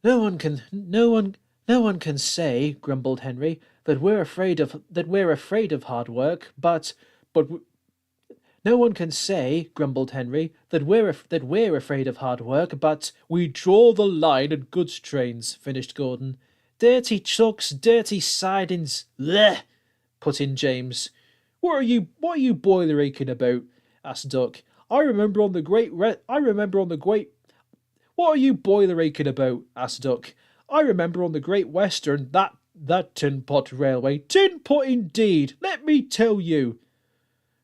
No one can say, grumbled Henry, that we're afraid of hard work, but no one can say, grumbled Henry, that we're afraid of hard work, but we draw the line at goods trains, finished Gordon. Dirty trucks, dirty sidings, bleh, put in James. What are you boiler aching about? Asked Duck. What are you boiler aching about? Asked Duck. I remember on the Great Western that tin pot railway. Tin pot indeed, let me tell you.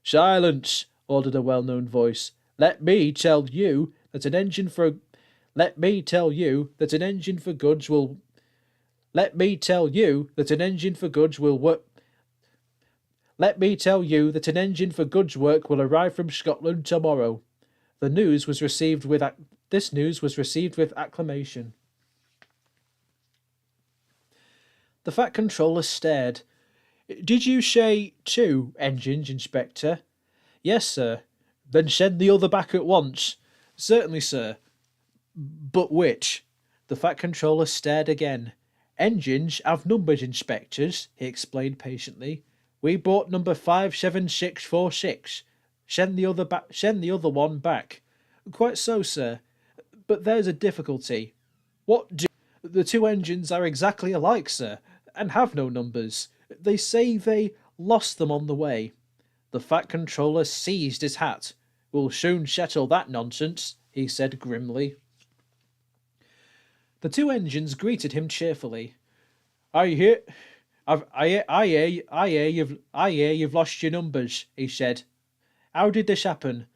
Silence, ordered a well-known voice. Let me tell you that an engine for goods work will arrive from Scotland tomorrow. This news was received with acclamation. The Fat Controller stared. Did you say 2 engines, Inspector? Yes, sir. Then send the other back at once. Certainly, sir. But which? The Fat Controller stared again. Engines have numbers, Inspectors, he explained patiently. We bought number 57646. Send the other one back. Quite so, sir. But there's a difficulty. The 2 engines are exactly alike, sir, and have no numbers. They say they lost them on the way. The Fat Controller seized his hat. We'll soon settle that nonsense, he said grimly. The 2 engines greeted him cheerfully. I I hear you've lost your numbers," he said. "How did this happen?"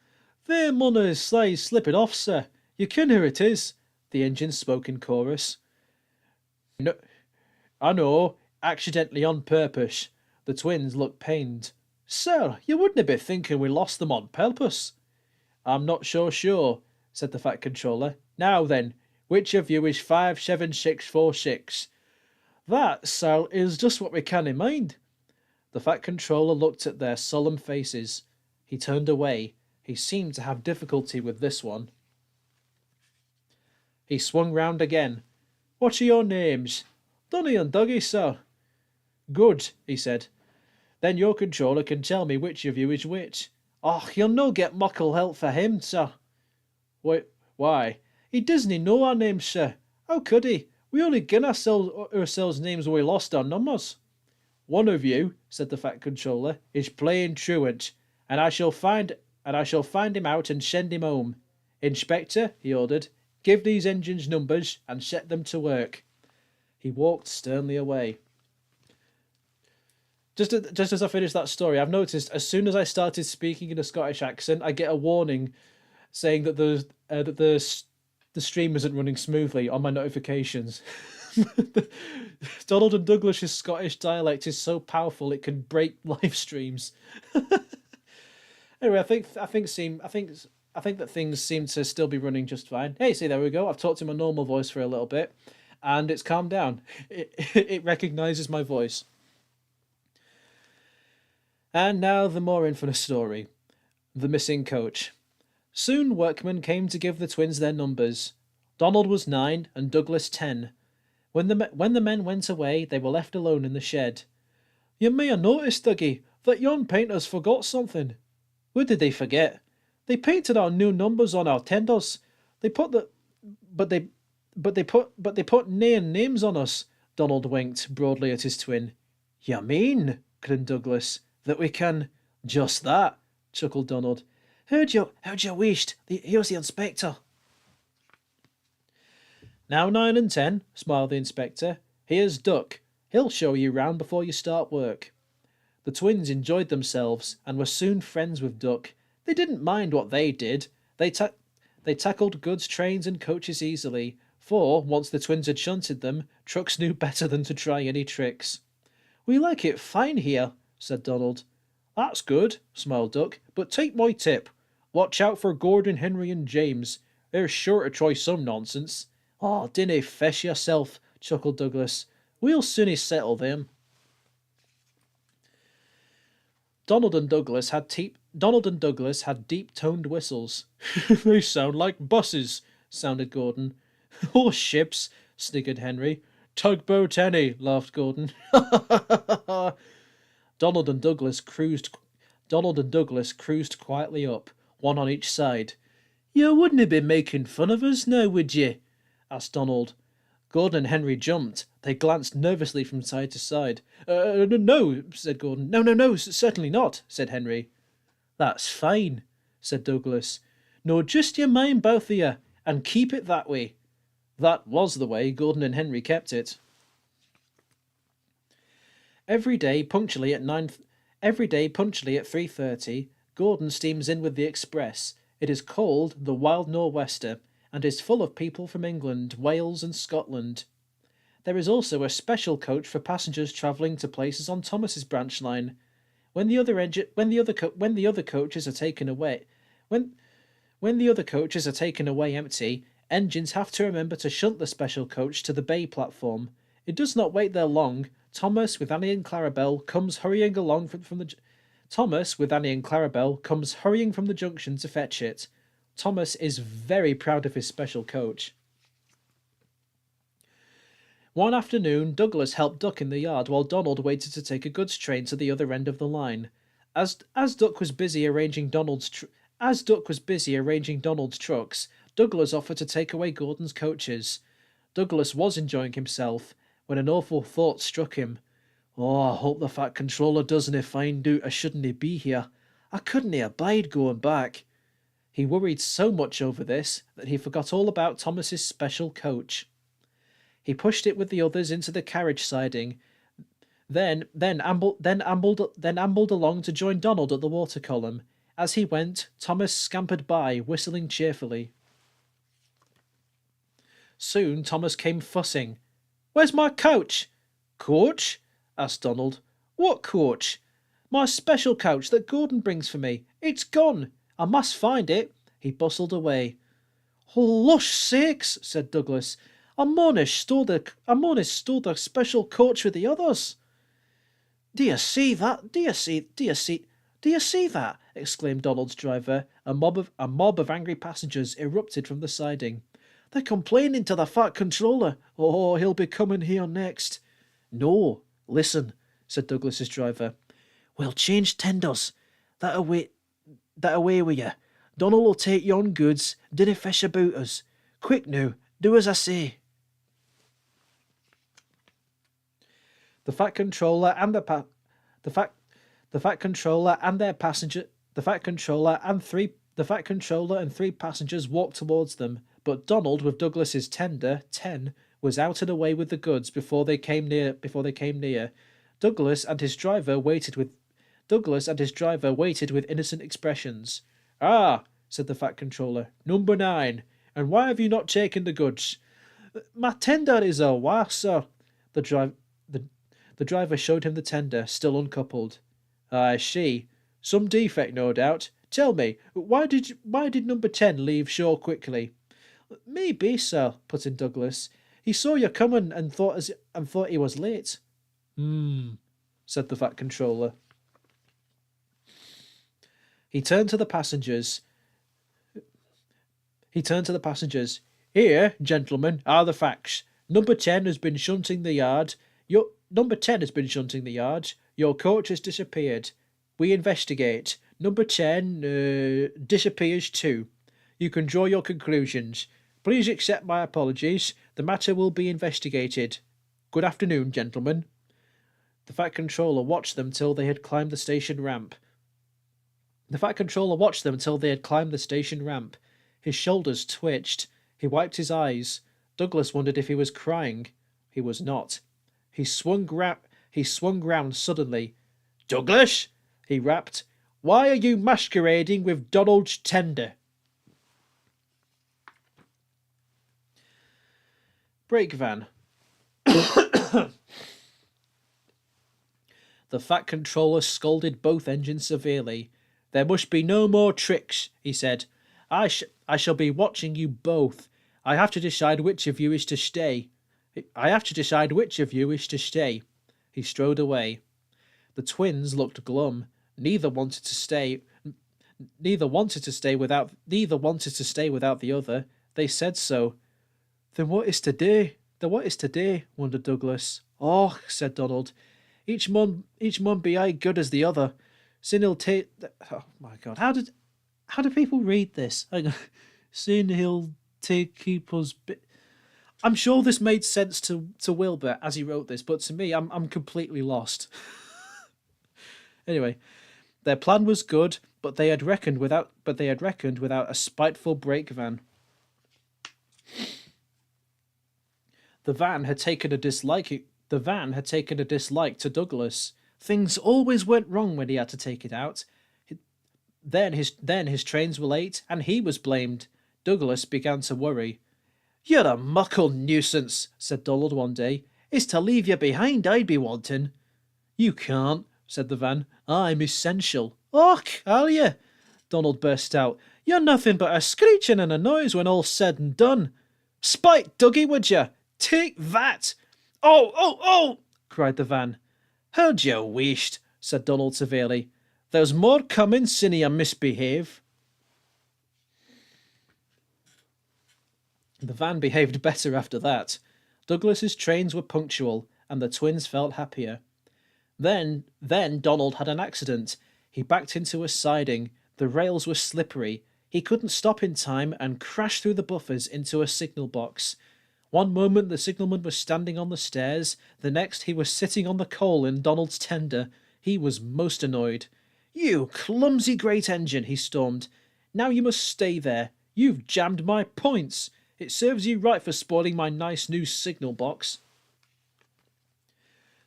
"Their money's slipping off, sir. You can hear it is," the engine spoke in chorus. "No, I know, accidentally on purpose." The twins looked pained. "Sir, you wouldn't be thinking we lost them on purpose." "I'm not so sure," said the Fat Controller. "Now then, which of you is 57646? "That, sir, is just what we can't mind." The Fat Controller looked at their solemn faces. He turned away. He seemed to have difficulty with this one. He swung round again. "What are your names?" "Dunny and Dougie, sir." "Good," he said. "Then your controller can tell me which of you is which." "Och, you'll no get muckle help for him, sir." Why? "He doesn't know our names, sir. How could he? We only gin ourselves names when we lost our numbers." "One of you," said the Fat Controller, "is playing truant, and I shall find him out and send him home. Inspector," he ordered, "give these engines numbers and set them to work." He walked sternly away. Just as I finished that story, I've noticed as soon as I started speaking in a Scottish accent, I get a warning saying that the stream isn't running smoothly on my notifications. Donald and Douglas's Scottish dialect is so powerful it can break live streams. Anyway, I think that things seem to still be running just fine. Hey, see, there we go. I've talked in my normal voice for a little bit, and it's calmed down. It recognizes my voice. And now the more infamous story: the missing coach. Soon workmen came to give the twins their numbers. Donald was 9 and Douglas 10. When the men went away, they were left alone in the shed. "You may have noticed, Dougie, that yon painters forgot something." "What did they forget?" "They painted our new numbers on our tenders. They put they put names on us." Donald winked broadly at his twin. "You mean," grinned Douglas, "that we can—" "Just that," chuckled Donald. Heard you wished. Here's the inspector." "Now 9 and 10, smiled the inspector. "Here's Duck. He'll show you round before you start work." The twins enjoyed themselves and were soon friends with Duck. They didn't mind what they did. They tackled goods trains and coaches easily, for, once the twins had shunted them, trucks knew better than to try any tricks. "We like it fine here," said Donald. "That's good," smiled Duck, "but take my tip. Watch out for Gordon, Henry and James. They're sure to try some nonsense." "Oh, dinna fesh yourself," chuckled Douglas. "We'll soon settle them." Donald and Douglas had deep-toned whistles. "They sound like buses," sounded Gordon. "Or ships," sniggered Henry. "Tugboat any," laughed Gordon. Donald and Douglas cruised quietly up, one on each side. "You wouldn't be making fun of us now, would ye?" asked Donald. Gordon and Henry jumped. They glanced nervously from side to side. No," said Gordon. No, certainly not," said Henry. "That's fine," said Douglas. "No, just you mind both of you, and keep it that way." That was the way Gordon and Henry kept it. Every day, punctually at 3:30, Gordon steams in with the express. It is called the Wild Nor'Wester, and is full of people from England, Wales, and Scotland. There is also a special coach for passengers travelling to places on Thomas's branch line. When the other coaches are taken away empty, engines have to remember to shunt the special coach to the bay platform. It does not wait there long. Thomas with Annie and Clarabelle comes hurrying from the junction to fetch it. Thomas is very proud of his special coach. One afternoon, Douglas helped Duck in the yard while Donald waited to take a goods train to the other end of the line. As Duck was busy arranging Donald's trucks, Douglas offered to take away Gordon's coaches. Douglas was enjoying himself when an awful thought struck him. "Oh, I hope the Fat Controller doesn't find out I shouldn't be here. I couldn't abide going back." He worried so much over this that he forgot all about Thomas's special coach. He pushed it with the others into the carriage siding. Then ambled along to join Donald at the water column. As he went, Thomas scampered by, whistling cheerfully. Soon Thomas came fussing. "Where's my coach?" "Coach?" asked Donald. "What coach?" "My special coach that Gordon brings for me. It's gone. I must find it." He bustled away. "Oh, lush sakes," said Douglas. "I'm mournish stole the special coach with the others." "Do you see that? Do you see that?" exclaimed Donald's driver. A mob of angry passengers erupted from the siding. "They're complaining to the Fat Controller. Oh, he'll be coming here next." "No, listen," said Douglas's driver. "We'll change tenders. That away with you. Donald will take yon goods. Dinna fish about us. Quick now, do as I say." The Fat Controller and the Fat Controller and their passenger the Fat Controller and three passengers walked towards them, but Donald, with Douglas's tender 10, was out and away with the goods before they came near. Douglas and his driver waited with innocent expressions. "Ah," said the Fat Controller, "number 9, and why have you not taken the goods?" "My tender is awa, sir." The driver showed him the tender, still uncoupled. "I see. Some defect, no doubt. Tell me, why did number 10 leave shore quickly?" "Maybe, sir," put in Douglas. "He saw you coming and thought he was late." Said the Fat Controller. He turned to the passengers. "Here, gentlemen, are the facts. Number 10 has been shunting the yard. Your coach has disappeared. We investigate. Number 10 disappears too. You can draw your conclusions. Please accept my apologies. The matter will be investigated. Good afternoon, gentlemen." The Fat Controller watched them till they had climbed the station ramp. His shoulders twitched. He wiped his eyes. Douglas wondered if he was crying. He was not. He swung round suddenly. "Douglas," he rapped, "why are you masquerading with Donald's tender?" Brake van. The Fat Controller scolded both engines severely. "There must be no more tricks," he said. I shall be watching you both. I have to decide which of you is to stay. He strode away. The twins looked glum. Neither wanted to stay without the other. They said so. Then what is today? Wondered Douglas. "Oh," said Donald, each mon be aye good as the other. Sin he'll take. Oh my God! How do people read this? Sin he'll keep us. I'm sure this made sense to Wilbur as he wrote this, but to me, I'm completely lost. Anyway, their plan was good, but they had reckoned without a spiteful brake van. The van had taken a dislike to Douglas. Things always went wrong when he had to take it out. Then his trains were late, and he was blamed. Douglas began to worry. "You're a muckle nuisance," said Donald one day. "It's to leave you behind I'd be wanting." "You can't," said the van. "I'm essential." "Och, are you?" Donald burst out. "You're nothing but a screeching and a noise when all's said and done. Spite Dougie, would you? Take that!" Oh! cried the van. "Heard you wished," said Donald severely. "There's more coming sin you misbehave." The van behaved better after that. Douglas's trains were punctual, and the twins felt happier. Then Donald had an accident. He backed into a siding. The rails were slippery. He couldn't stop in time and crashed through the buffers into a signal box. One moment the signalman was standing on the stairs, the next he was sitting on the coal in Donald's tender. He was most annoyed. "You clumsy great engine," he stormed. "Now you must stay there. You've jammed my points. It serves you right for spoiling my nice new signal box."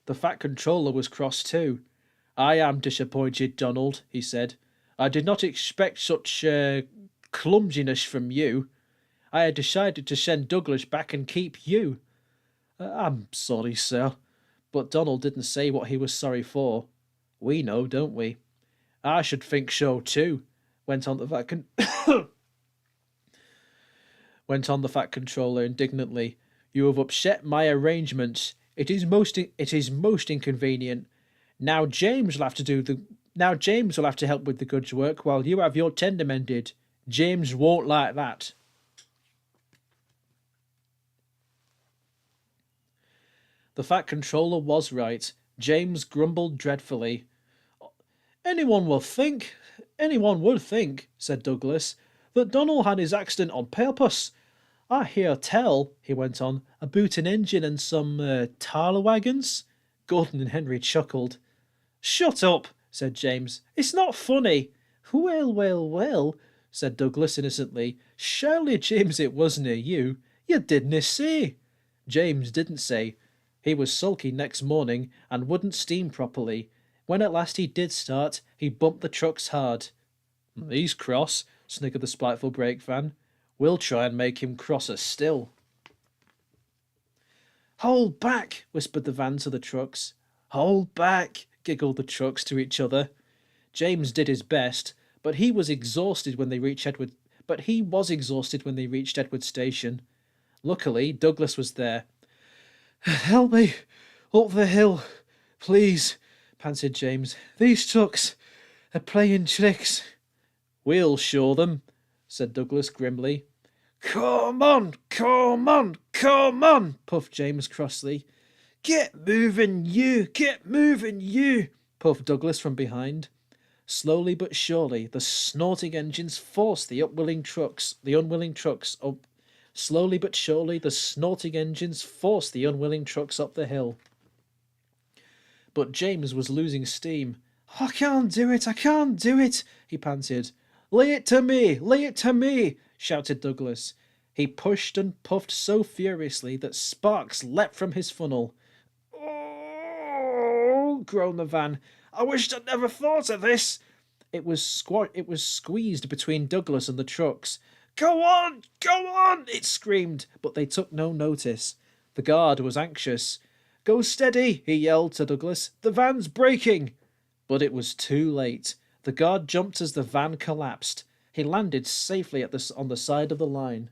The Fat Controller was cross too. "I am disappointed, Donald," he said. "I did not expect such clumsiness from you. I had decided to send Douglas back and keep you." "I'm sorry, sir." But Donald didn't say what he was sorry for. We know, don't we? "I should think so too," went on the Fat Controller indignantly. "You have upset my arrangements. It is most inconvenient. Now James will have to help with the goods work while you have your tender mended. James won't like that." The Fat Controller was right. James grumbled dreadfully. Anyone would think," said Douglas, "that Donald had his accident on purpose. I hear tell," he went on, "about an engine and some taller wagons." Gordon and Henry chuckled. "Shut up," said James. "It's not funny." "Well, well, well," said Douglas innocently. "Surely, James, it wasn't you. You didn't say." James didn't say. He was sulky next morning and wouldn't steam properly. When at last he did start, he bumped the trucks hard. "He's cross," sniggered the spiteful brake van. "We'll try and make him crosser still." "Hold back," whispered the van to the trucks. "Hold back," giggled the trucks to each other. James did his best, but he was exhausted when they reached Edward Station. Luckily, Douglas was there. "Help me up the hill, please," panted James. "These trucks are playing tricks." "We'll show them," said Douglas grimly. Come on, come on, come on," puffed James crossly. Get moving, you, puffed Douglas from behind. Slowly but surely, the snorting engines forced the unwilling trucks up. Slowly but surely, the snorting engines forced the unwilling trucks up the hill. But James was losing steam. I can't do it, he panted. Lay it to me, shouted Douglas. He pushed and puffed so furiously that sparks leapt from his funnel. Oh, groaned the van. I wished I'd never thought of this. It was squeezed between Douglas and the trucks. Go on, it screamed, but they took no notice. The guard was anxious. Go steady, he yelled to Douglas. The van's braking. But it was too late. The guard jumped as the van collapsed. He landed safely on the side of the line.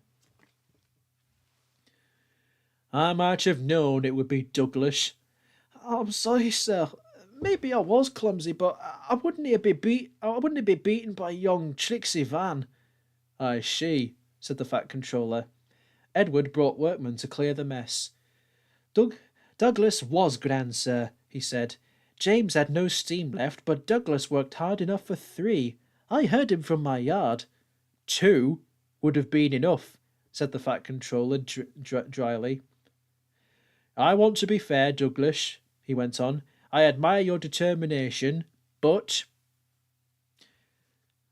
I might have known it would be Douglas. I'm sorry, sir. Maybe I was clumsy, but I wouldn't be beaten by young Trixie Van. I see, said the Fat Controller. Edward brought workmen to clear the mess. Douglas was grand, sir, he said. James had no steam left, but Douglas worked hard enough for 3. I heard him from my yard. 2 would have been enough, said the Fat Controller dryly. I want to be fair, Douglas, he went on. I admire your determination, but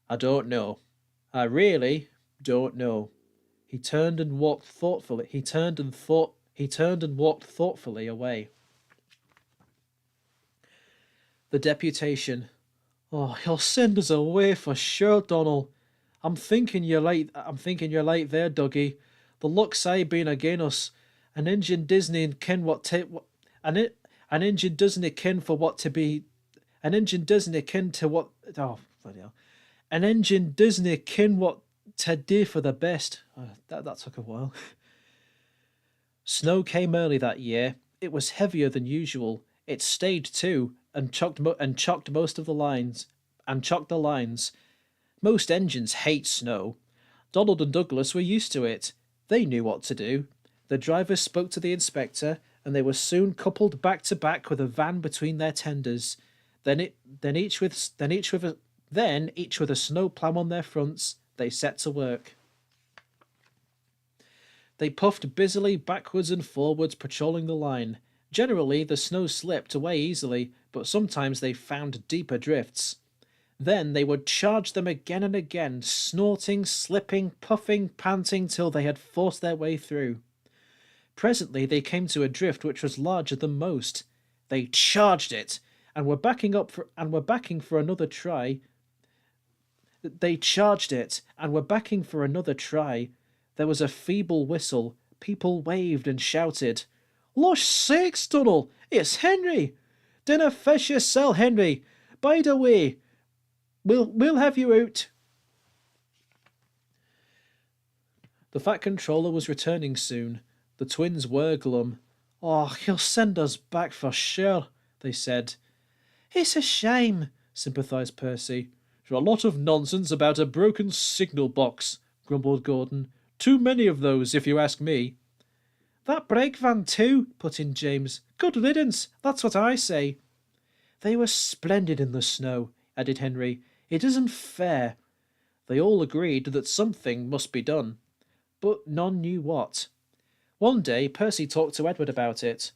I don't know. I really don't know. He turned and walked thoughtfully away. The deputation. Oh, he'll send us away for sure, Donald. I'm thinking you're late there, Dougie. The luck's aye been again us. An engine Disney ken what an engine doesn't ken for what to be. An engine doesn't ken to what. Oh, bloody hell. An engine doesn't ken what to do for the best. Oh, that took a while. Snow came early that year. It was heavier than usual. It stayed too, and chocked the lines. Most engines hate snow. Donald and Douglas were used to it. They knew what to do. The drivers spoke to the inspector, and they were soon coupled back to back with a van between their tenders. Then each with a snow plough on their fronts, they set to work. They puffed busily backwards and forwards, patrolling the line. Generally, the snow slipped away easily, but sometimes they found deeper drifts. Then they would charge them again and again, snorting, slipping, puffing, panting, till they had forced their way through. Presently they came to a drift which was larger than most. They charged it and were backing for another try. They charged it and were backing for another try. There was a feeble whistle. People waved and shouted. "Losh sakes, Donal! It's Henry! Dinna fish yourself, Henry! Bide away! We'll have you out." The Fat Controller was returning soon. The twins were glum. "Oh, he'll send us back for sure," they said. "It's a shame," sympathised Percy. "A lot of nonsense about a broken signal box," grumbled Gordon. "Too many of those, if you ask me." "That brake van too," put in James. "Good riddance, that's what I say." "They were splendid in the snow," added Henry. "It isn't fair." They all agreed that something must be done, but none knew what. One day Percy talked to Edward about it.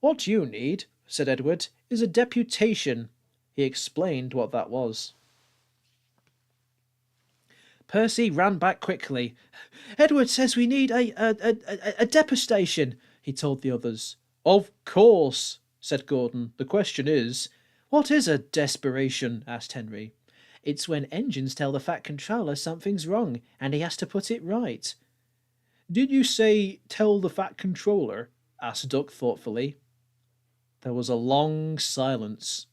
"What you need," said Edward, "is a deputation." He explained what that was. Percy ran back quickly. "Edward says we need a depostation," he told the others. "Of course," said Gordon. "The question is, what is a desperation?" asked Henry. "It's when engines tell the Fat Controller something's wrong, and he has to put it right." "Did you say tell the Fat Controller?" asked Duck thoughtfully. There was a long silence.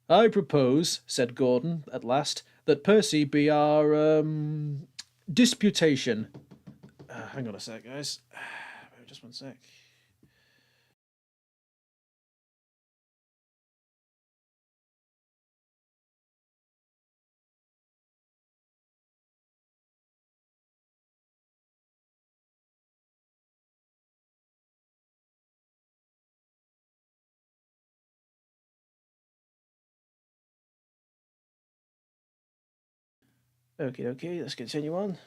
"I propose," said Gordon at last, "that Percy be our, disputation." Hang on a sec, guys. Just one sec. Okay, let's continue on.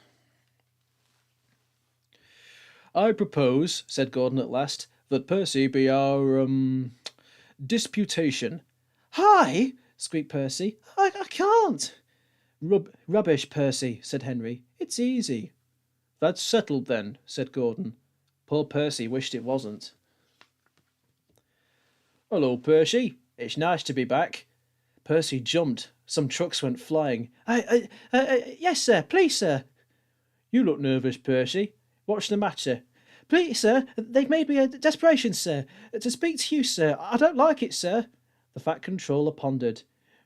"I propose," said Gordon at last, "that Percy be our, disputation." "Hi!" squeaked Percy. I can't." Rubbish, Percy," said Henry. "It's easy." "That's settled then," said Gordon. Poor Percy wished it wasn't. "Hello, Percy. It's nice to be back." Percy jumped. Some trucks went flying. Yes, sir. Please, sir." "You look nervous, Percy. What's the matter?" "Please, sir. They've made me a desperation, sir. To speak to you, sir. I don't like it, sir." The Fat Controller pondered.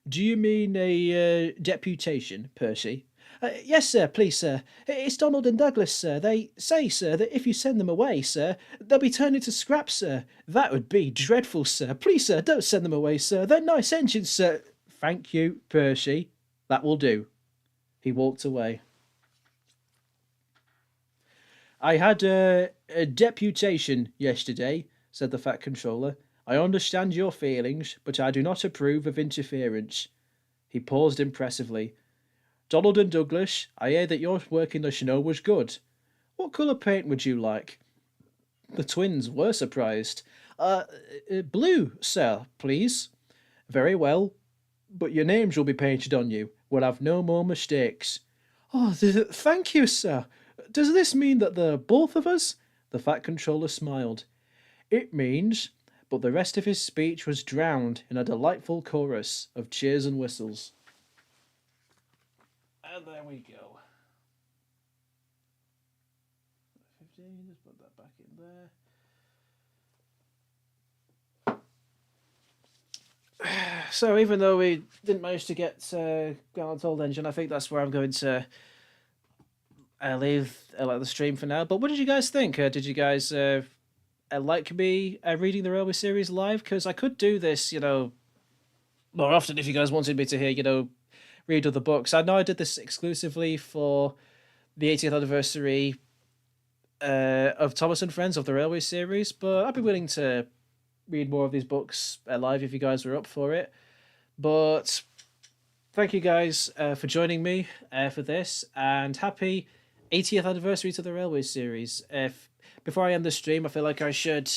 "Do you mean a deputation, Percy?" "Yes, sir. Please, sir. It's Donald and Douglas, sir. They say, sir, that if you send them away, sir, they'll be turned into scrap, sir. That would be dreadful, sir. Please, sir, don't send them away, sir. They're nice engines, sir." "Thank you, Percy. That will do." He walked away. "I had a deputation yesterday," said the Fat Controller. "I understand your feelings, but I do not approve of interference." He paused impressively. "Donald and Douglas, I hear that your work in the snow was good. What colour paint would you like?" The twins were surprised. Blue, sir, please." "Very well, but your names will be painted on you. We'll have no more mistakes." "Oh, thank you, sir. Does this mean that they're both of us?" The Fat Controller smiled. "It means," but the rest of his speech was drowned in a delightful chorus of cheers and whistles. And there we go. 15, just put that back in there. So even though we didn't manage to get Gallant Old Engine, I think that's where I'm going to leave the stream for now. But what did you guys think? Did you guys like me reading the Railway series live? Because I could do this, more often if you guys wanted me to hear, read other books. I know I did this exclusively for the 80th anniversary of Thomas and Friends of the Railway series, but I'd be willing to read more of these books live if you guys were up for it. But thank you guys for joining me for this, and happy 80th anniversary to the Railway series. Before I end the stream, I feel like I should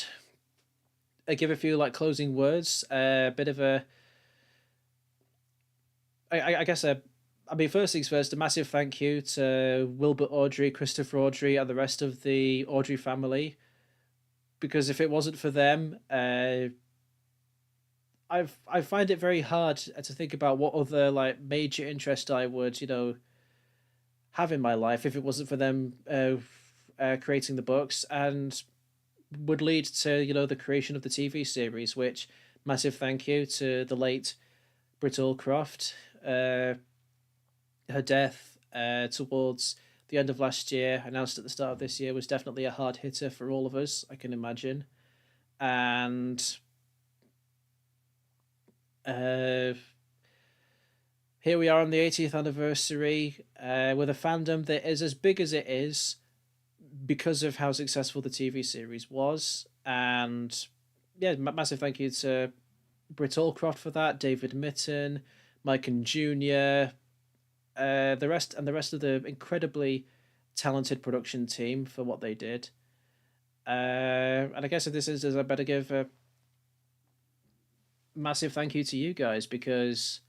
give a few closing words, a bit of a, I guess a I mean, first things first, a massive thank you to Wilbur Audrey, Christopher Audrey, and the rest of the Audrey family. Because if it wasn't for them, I find it very hard to think about what other like major interest I would have in my life if it wasn't for them creating the books, and would lead to the creation of the TV series. Which massive thank you to the late Britt Allcroft. Her death towards the end of last year, announced at the start of this year, was definitely a hard hitter for all of us, I can imagine. And here we are on the 80th anniversary with a fandom that is as big as it is because of how successful the TV series was. And yeah, massive thank you to Britt Allcroft for that, David Mitten, Mike and Jr., the rest of the incredibly talented production team for what they did. And I guess if this is, I better give a massive thank you to you guys, because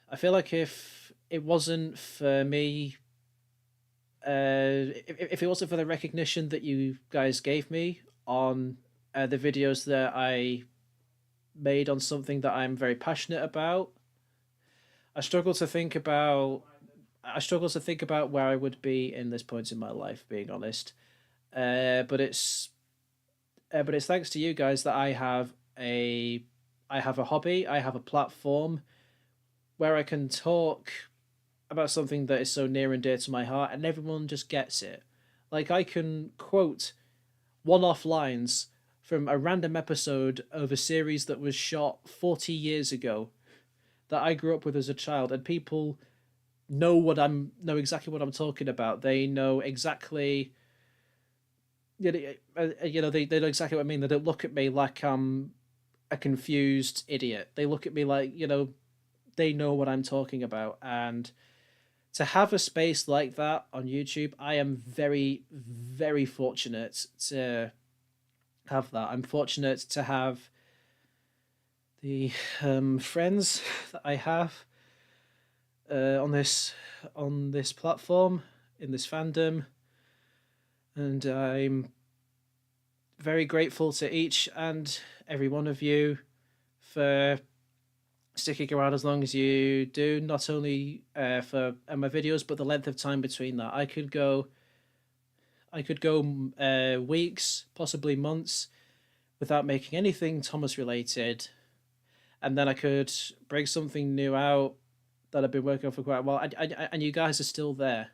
I feel like if it wasn't for me, if it wasn't for the recognition that you guys gave me on the videos that I made on something that I'm very passionate about, I struggle to think about where I would be in this point in my life, being honest. But it's thanks to you guys that I have a hobby, I have a platform where I can talk about something that is so near and dear to my heart, and everyone just gets it. Like, I can quote one-off lines from a random episode of a series that was shot 40 years ago that I grew up with as a child, and people know exactly what I'm talking about. They know exactly, they know exactly what I mean. They don't look at me like I'm a confused idiot. They look at me like, they know what I'm talking about. And to have a space like that on YouTube, I am very, very fortunate to have that. I'm fortunate to have the friends that I have on this platform, in this fandom, and I'm very grateful to each and every one of you for sticking around as long as you do. Not only for my videos, but the length of time between that. I could go weeks, possibly months, without making anything Thomas related, and then I could bring something new out that I've been working on for quite a while. And you guys are still there.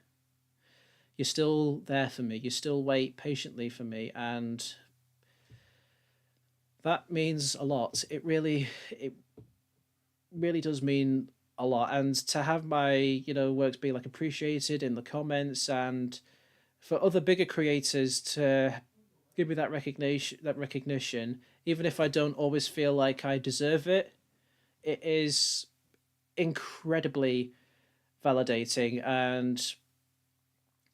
You're still there for me. You still wait patiently for me, and that means a lot. It really does mean a lot. And to have my works be like appreciated in the comments, and for other bigger creators to give me that recognition, even if I don't always feel like I deserve it, it is incredibly validating. And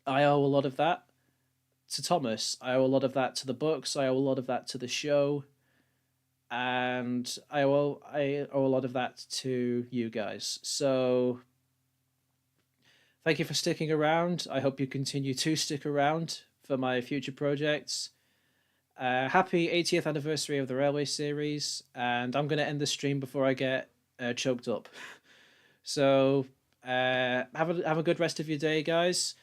I owe a lot of that to Thomas. I owe a lot of that to the books. I owe a lot of that to the show. And I owe a lot of that to you guys. So thank you for sticking around. I hope you continue to stick around for my future projects. Happy 80th anniversary of the Railway series, and I'm going to end the stream before I get choked up. So have a good rest of your day, guys.